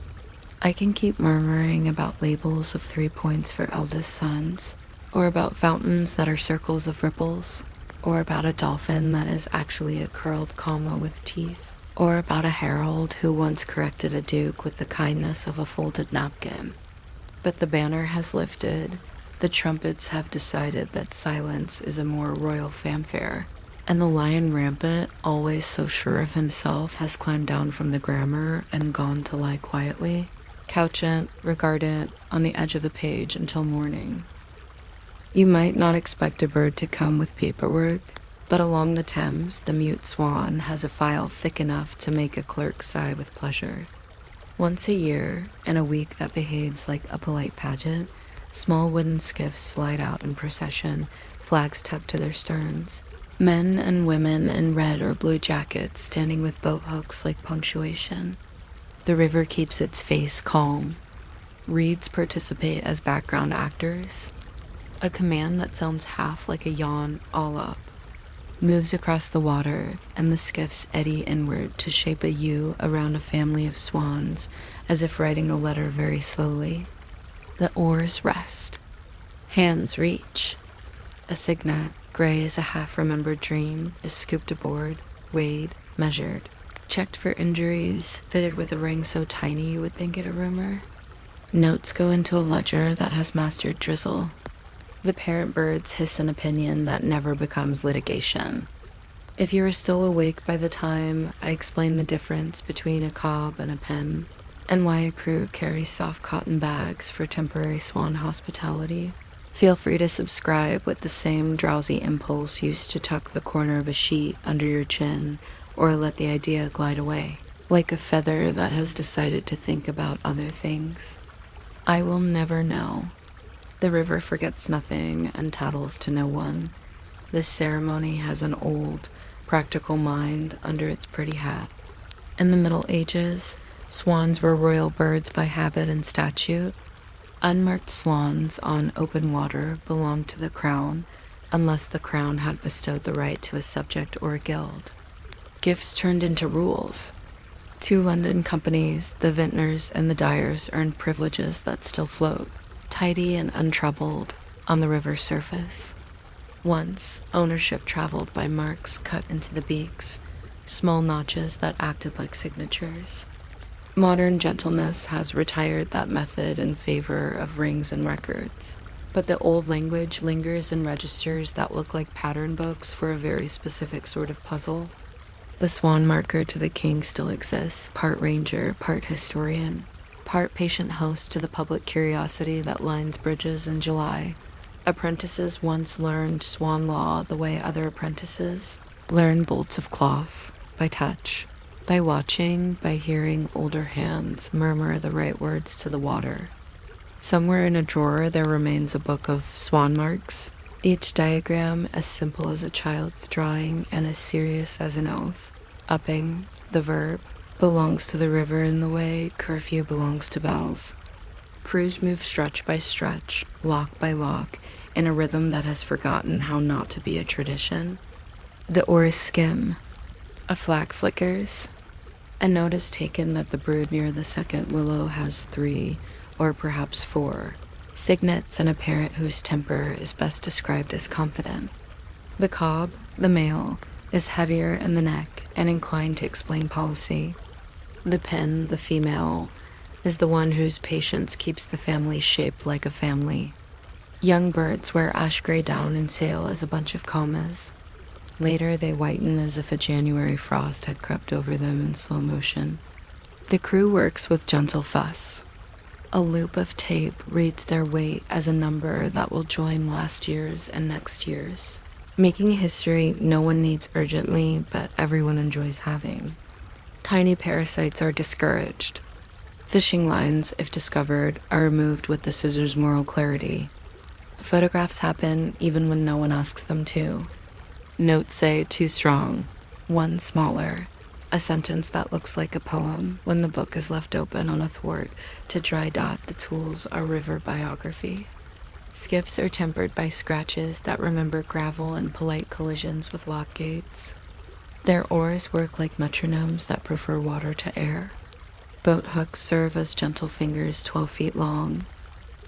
I can keep murmuring about labels of 3 points for eldest sons, or about fountains that are circles of ripples, or about a dolphin that is actually a curled comma with teeth, or about a herald who once corrected a duke with the kindness of a folded napkin. But the banner has lifted, the trumpets have decided that silence is a more royal fanfare, and the lion rampant, always so sure of himself, has climbed down from the grammar and gone to lie quietly, couchant, regardant, on the edge of the page until morning. You might not expect a bird to come with paperwork, but along the Thames, the mute swan has a file thick enough to make a clerk sigh with pleasure. Once a year, in a week that behaves like a polite pageant, small wooden skiffs slide out in procession, flags tucked to their sterns. Men and women in red or blue jackets standing with boat hooks like punctuation. The river keeps its face calm. Reeds participate as background actors. A command that sounds half like a yawn, all up, moves across the water, and the skiffs eddy inward to shape a U around a family of swans, as if writing a letter very slowly. The oars rest. Hands reach. A cygnet, gray as a half-remembered dream, is scooped aboard, weighed, measured, checked for injuries, fitted with a ring so tiny you would think it a rumor. Notes go into a ledger that has mastered drizzle. The parent birds hiss an opinion that never becomes litigation. If you are still awake by the time I explain the difference between a cob and a pen, and why a crew carries soft cotton bags for temporary swan hospitality, feel free to subscribe with the same drowsy impulse used to tuck the corner of a sheet under your chin or let the idea glide away, like a feather that has decided to think about other things. I will never know. The river forgets nothing and tattles to no one. This ceremony has an old, practical mind under its pretty hat. In the Middle Ages, swans were royal birds by habit and statute. Unmarked swans on open water belonged to the crown, unless the crown had bestowed the right to a subject or a guild. Gifts turned into rules. 2 London companies, the vintners and the dyers, earned privileges that still float, tidy and untroubled, on the river's surface. Once, ownership traveled by marks cut into the beaks, small notches that acted like signatures. Modern gentleness has retired that method in favor of rings and records, but the old language lingers in registers that look like pattern books for a very specific sort of puzzle. The swan marker to the king still exists, part ranger, part historian, part patient host to the public curiosity that lines bridges in July. Apprentices once learned swan law the way other apprentices learn bolts of cloth, by touch, by watching, by hearing older hands murmur the right words to the water. Somewhere in a drawer there remains a book of swan marks, each diagram as simple as a child's drawing and as serious as an oath. Upping, the verb, belongs to the river in the way curfew belongs to bells. Crews move stretch by stretch, lock by lock, in a rhythm that has forgotten how not to be a tradition. The oars skim. A flag flickers. A note is taken that the brood near the second willow has 3, or perhaps 4, cygnets and a parrot whose temper is best described as confident. The cob, the male, is heavier in the neck and inclined to explain policy. The pen, the female, is the one whose patience keeps the family shaped like a family. Young birds wear ash gray down and sail as a bunch of commas. Later they whiten as if a January frost had crept over them in slow motion. The crew works with gentle fuss. A loop of tape reads their weight as a number that will join last year's and next year's, making history no one needs urgently, but everyone enjoys having. Tiny parasites are discouraged. Fishing lines, if discovered, are removed with the scissors' moral clarity. Photographs happen even when no one asks them to. Notes say too strong, one smaller, a sentence that looks like a poem when the book is left open on a thwart to dry dot the tools a river biography. Skiffs are tempered by scratches that remember gravel and polite collisions with lock gates. Their oars work like metronomes that prefer water to air. Boat hooks serve as gentle fingers 12 feet long.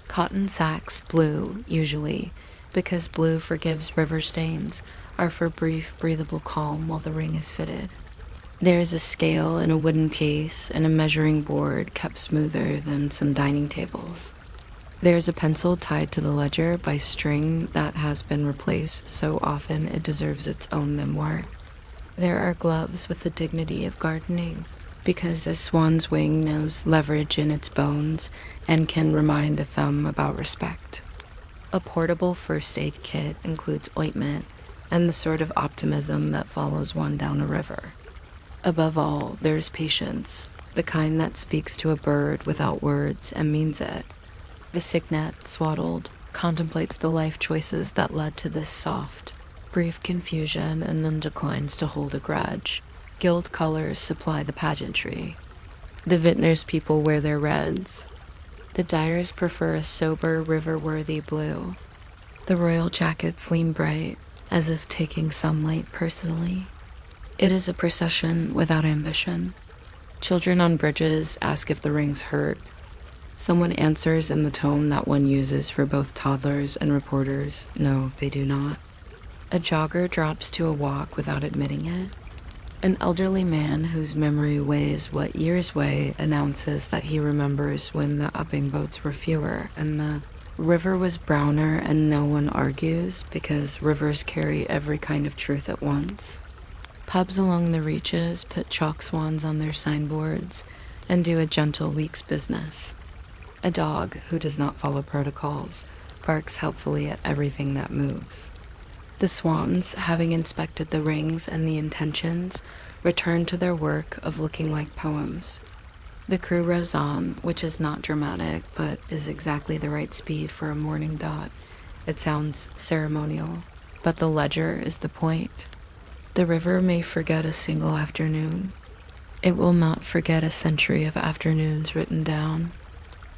Cotton sacks, blue, usually, because blue forgives river stains, are for brief, breathable calm while the ring is fitted. There is a scale and a wooden piece and a measuring board kept smoother than some dining tables. There is a pencil tied to the ledger by string that has been replaced so often it deserves its own memoir. There are gloves with the dignity of gardening, because a swan's wing knows leverage in its bones and can remind a thumb about respect. A portable first aid kit includes ointment and the sort of optimism that follows one down a river. Above all, there's patience, the kind that speaks to a bird without words and means it. The cygnet, swaddled, contemplates the life choices that led to this soft, brief confusion and then declines to hold a grudge. Guild colors supply the pageantry. The vintner's people wear their reds. The dyers prefer a sober, river-worthy blue. The royal jackets lean bright, as if taking sunlight personally. It is a procession without ambition. Children on bridges ask if the rings hurt. Someone answers in the tone that one uses for both toddlers and reporters. No, they do not. A jogger drops to a walk without admitting it. An elderly man whose memory weighs what years weigh announces that he remembers when the upping boats were fewer and the river was browner, and no one argues because rivers carry every kind of truth at once. Pubs along the reaches put chalk swans on their signboards and do a gentle week's business. A dog who does not follow protocols barks helpfully at everything that moves. The swans, having inspected the rings and the intentions, return to their work of looking like poems. The crew rows on, which is not dramatic, but is exactly the right speed for a morning dot. It sounds ceremonial, but the ledger is the point. The river may forget a single afternoon. It will not forget a century of afternoons written down.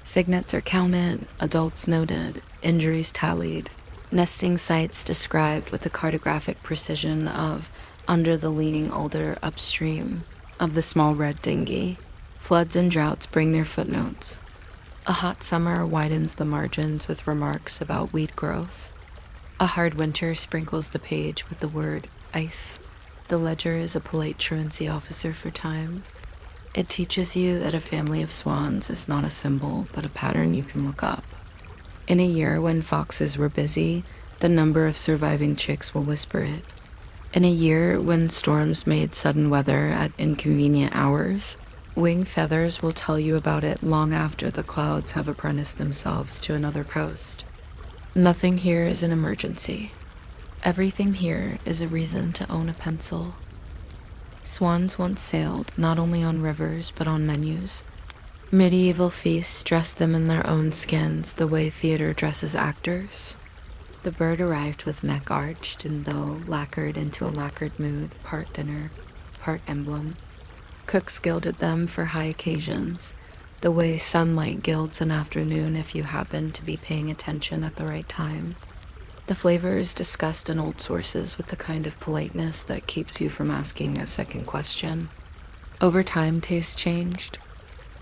Cygnets are counted, adults noted, injuries tallied, nesting sites described with the cartographic precision of under the leaning alder upstream of the small red dinghy. Floods and droughts bring their footnotes. A hot summer widens the margins with remarks about weed growth. A hard winter sprinkles the page with the word ice. The ledger is a polite truancy officer for time. It teaches you that a family of swans is not a symbol, but a pattern you can look up. In a year when foxes were busy, the number of surviving chicks will whisper it. In a year when storms made sudden weather at inconvenient hours, wing feathers will tell you about it long after the clouds have apprenticed themselves to another coast. Nothing here is an emergency. Everything here is a reason to own a pencil. Swans once sailed not only on rivers but on menus. Medieval feasts dressed them in their own skins the way theater dresses actors. The bird arrived with neck arched and though lacquered into a lacquered mood, part dinner, part emblem. Cooks gilded them for high occasions, the way sunlight gilds an afternoon if you happen to be paying attention at the right time. The flavor is discussed in old sources with the kind of politeness that keeps you from asking a second question. Over time, taste changed.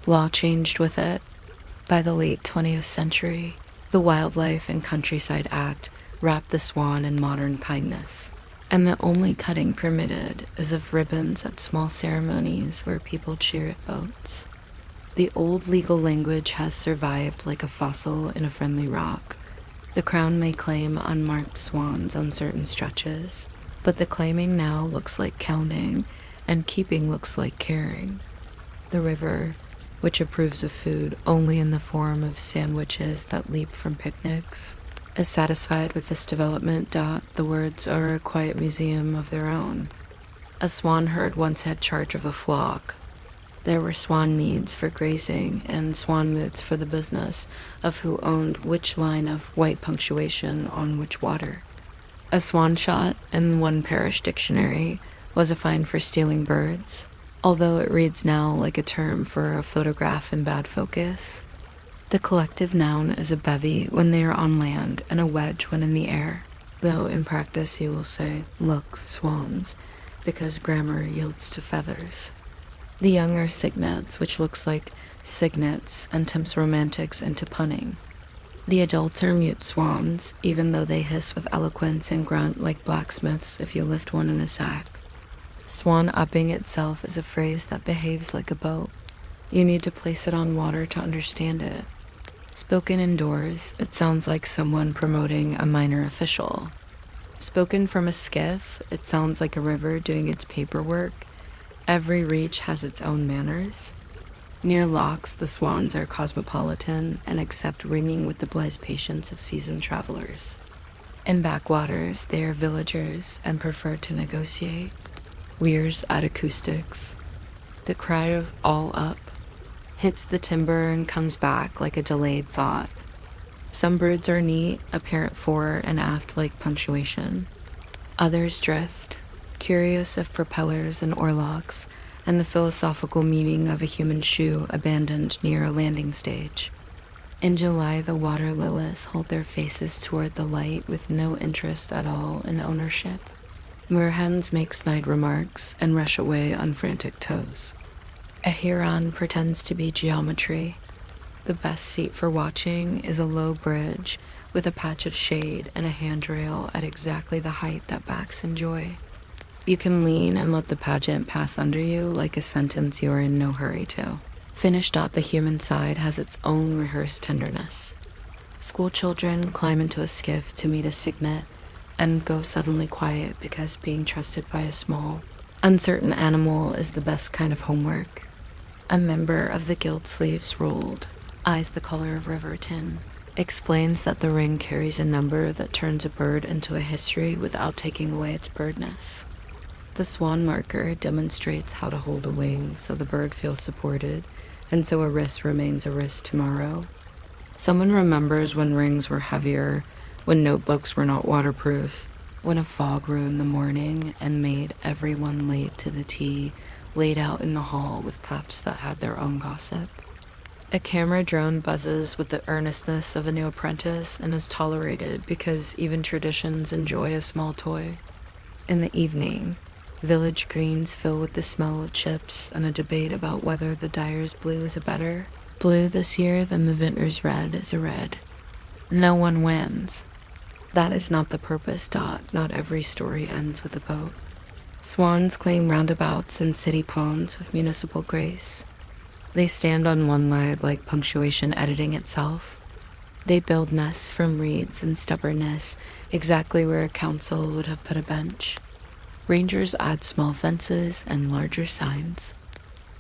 Law changed with it. By the late 20th century, the Wildlife and Countryside Act wrapped the swan in modern kindness, and the only cutting permitted is of ribbons at small ceremonies where people cheer at boats. The old legal language has survived like a fossil in a friendly rock. The Crown may claim unmarked swans on certain stretches, but the claiming now looks like counting, and keeping looks like caring. The river, which approves of food only in the form of sandwiches that leap from picnics. As satisfied with this development, the words are a quiet museum of their own. A swan herd once had charge of a flock. There were swan meads for grazing and swan moods for the business of who owned which line of white punctuation on which water. A swan shot, in one parish dictionary, was a fine for stealing birds, although it reads now like a term for a photograph in bad focus. The collective noun is a bevy when they are on land and a wedge when in the air, though in practice you will say, look, swans, because grammar yields to feathers. The young are cygnets, which looks like signets and tempts romantics into punning. The adults are mute swans, even though they hiss with eloquence and grunt like blacksmiths if you lift one in a sack. Swan-upping itself is a phrase that behaves like a boat. You need to place it on water to understand it. Spoken indoors, it sounds like someone promoting a minor official. Spoken from a skiff, it sounds like a river doing its paperwork. Every reach has its own manners. Near locks, the swans are cosmopolitan and accept ringing with the blithe patience of seasoned travelers. In backwaters, they are villagers and prefer to negotiate. Weirs add acoustics. The cry of all up hits the timber and comes back like a delayed thought. Some birds are neat, apparent fore and aft like punctuation. Others drift, curious of propellers and oarlocks, and the philosophical meaning of a human shoe abandoned near a landing stage. In July, the water lilies hold their faces toward the light with no interest at all in ownership. Moorhens make snide remarks and rush away on frantic toes. A heron pretends to be geometry. The best seat for watching is a low bridge with a patch of shade and a handrail at exactly the height that backs enjoy. You can lean and let the pageant pass under you like a sentence you are in no hurry to. Finished out, the human side has its own rehearsed tenderness. School children climb into a skiff to meet a cygnet and go suddenly quiet because being trusted by a small, uncertain animal is the best kind of homework. A member of the Guild Sleeves Rolled, eyes the color of river tin, explains that the ring carries a number that turns a bird into a history without taking away its birdness. The swan marker demonstrates how to hold a wing so the bird feels supported, and so a wrist remains a wrist tomorrow. Someone remembers when rings were heavier, when notebooks were not waterproof, when a fog ruined the morning and made everyone late to the tea laid out in the hall with cups that had their own gossip. A camera drone buzzes with the earnestness of a new apprentice and is tolerated because even traditions enjoy a small toy. In the evening, village greens fill with the smell of chips and a debate about whether the dyer's blue is a better blue this year than the vintner's red is a red. No one wins. That is not the purpose. Not every story ends with a boat. Swans claim roundabouts and city ponds with municipal grace. They stand on one leg like punctuation editing itself. They build nests from reeds and stubbornness, exactly where a council would have put a bench. Rangers add small fences and larger signs.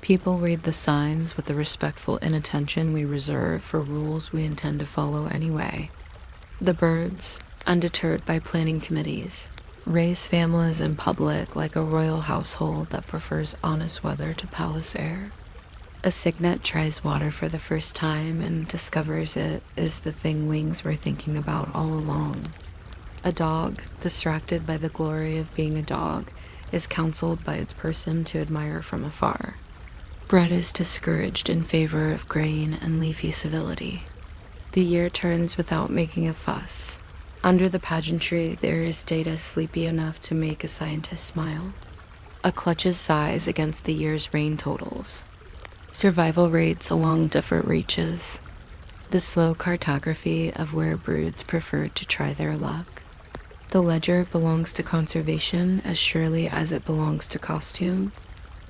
People read the signs with the respectful inattention we reserve for rules we intend to follow anyway. The birds, undeterred by planning committees, raise families in public like a royal household that prefers honest weather to palace air. A cygnet tries water for the first time and discovers it is the thing wings were thinking about all along. A dog, distracted by the glory of being a dog, is counseled by its person to admire from afar. Bread is discouraged in favor of grain and leafy civility. The year turns without making a fuss. Under the pageantry, there is data sleepy enough to make a scientist smile. A clutches sighs against the year's rain totals. Survival rates along different reaches. The slow cartography of where broods prefer to try their luck. The ledger belongs to conservation as surely as it belongs to costume.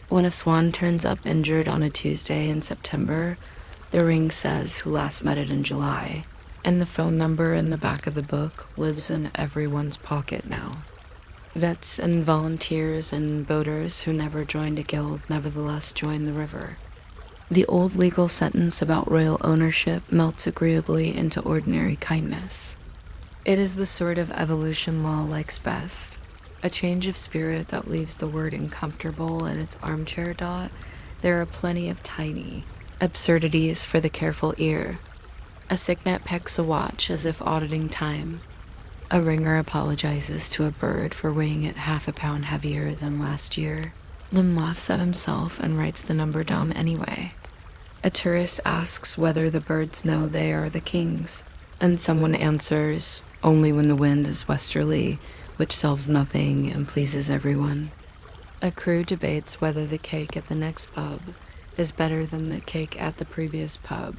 When a swan turns up injured on a Tuesday in September, the ring says who last met it in July, and the phone number in the back of the book lives in everyone's pocket now. Vets and volunteers and boaters who never joined a guild nevertheless join the river. The old legal sentence about royal ownership melts agreeably into ordinary kindness. It is the sort of evolution law likes best, a change of spirit that leaves the word uncomfortable in its armchair dot. There are plenty of tiny absurdities for the careful ear. A cygnet pecks a watch as if auditing time. A ringer apologizes to a bird for weighing it half a pound heavier than last year, then laughs at himself and writes the number down anyway. A tourist asks whether the birds know they are the kings, and someone answers, only when the wind is westerly, which solves nothing and pleases everyone. A crew debates whether the cake at the next pub is better than the cake at the previous pub,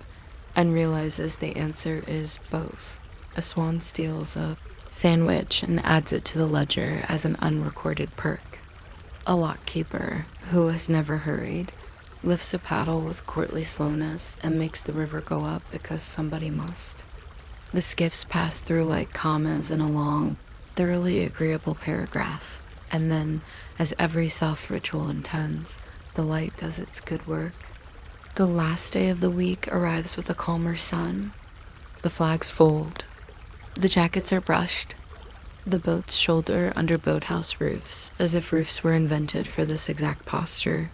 and realizes the answer is both. A swan steals a sandwich and adds it to the ledger as an unrecorded perk. A lockkeeper, who has never hurried, lifts a paddle with courtly slowness and makes the river go up because somebody must. The skiffs pass through like commas in a long, thoroughly agreeable paragraph, and then, as every soft ritual intends, the light does its good work. The last day of the week arrives with a calmer sun. The flags fold. The jackets are brushed. The boats shoulder under boathouse roofs, as if roofs were invented for this exact posture.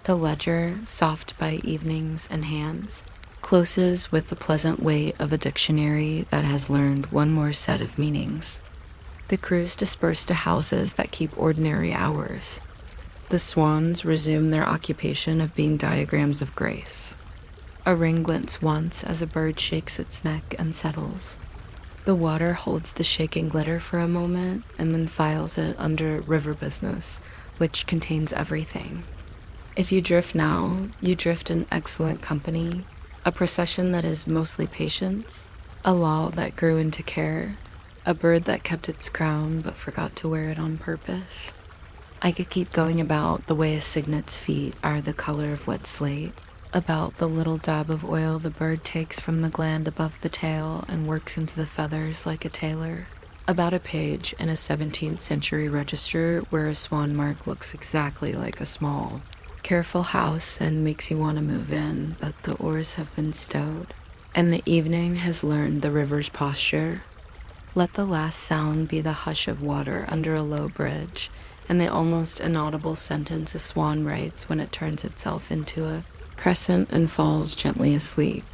The ledger, soft by evenings and hands, closes with the pleasant weight of a dictionary that has learned one more set of meanings. The crews disperse to houses that keep ordinary hours. The swans resume their occupation of being diagrams of grace. A ring glints once as a bird shakes its neck and settles. The water holds the shaking glitter for a moment and then files it under river business, which contains everything. If you drift now, you drift in excellent company, a procession that is mostly patience, a law that grew into care, a bird that kept its crown but forgot to wear it on purpose. I could keep going about the way a cygnet's feet are the color of wet slate, about the little dab of oil the bird takes from the gland above the tail and works into the feathers like a tailor, about a page in a 17th century register where a swan mark looks exactly like a small, careful house and makes you want to move in, but the oars have been stowed, and the evening has learned the river's posture. Let the last sound be the hush of water under a low bridge, and the almost inaudible sentence a swan writes when it turns itself into a crescent and falls gently asleep.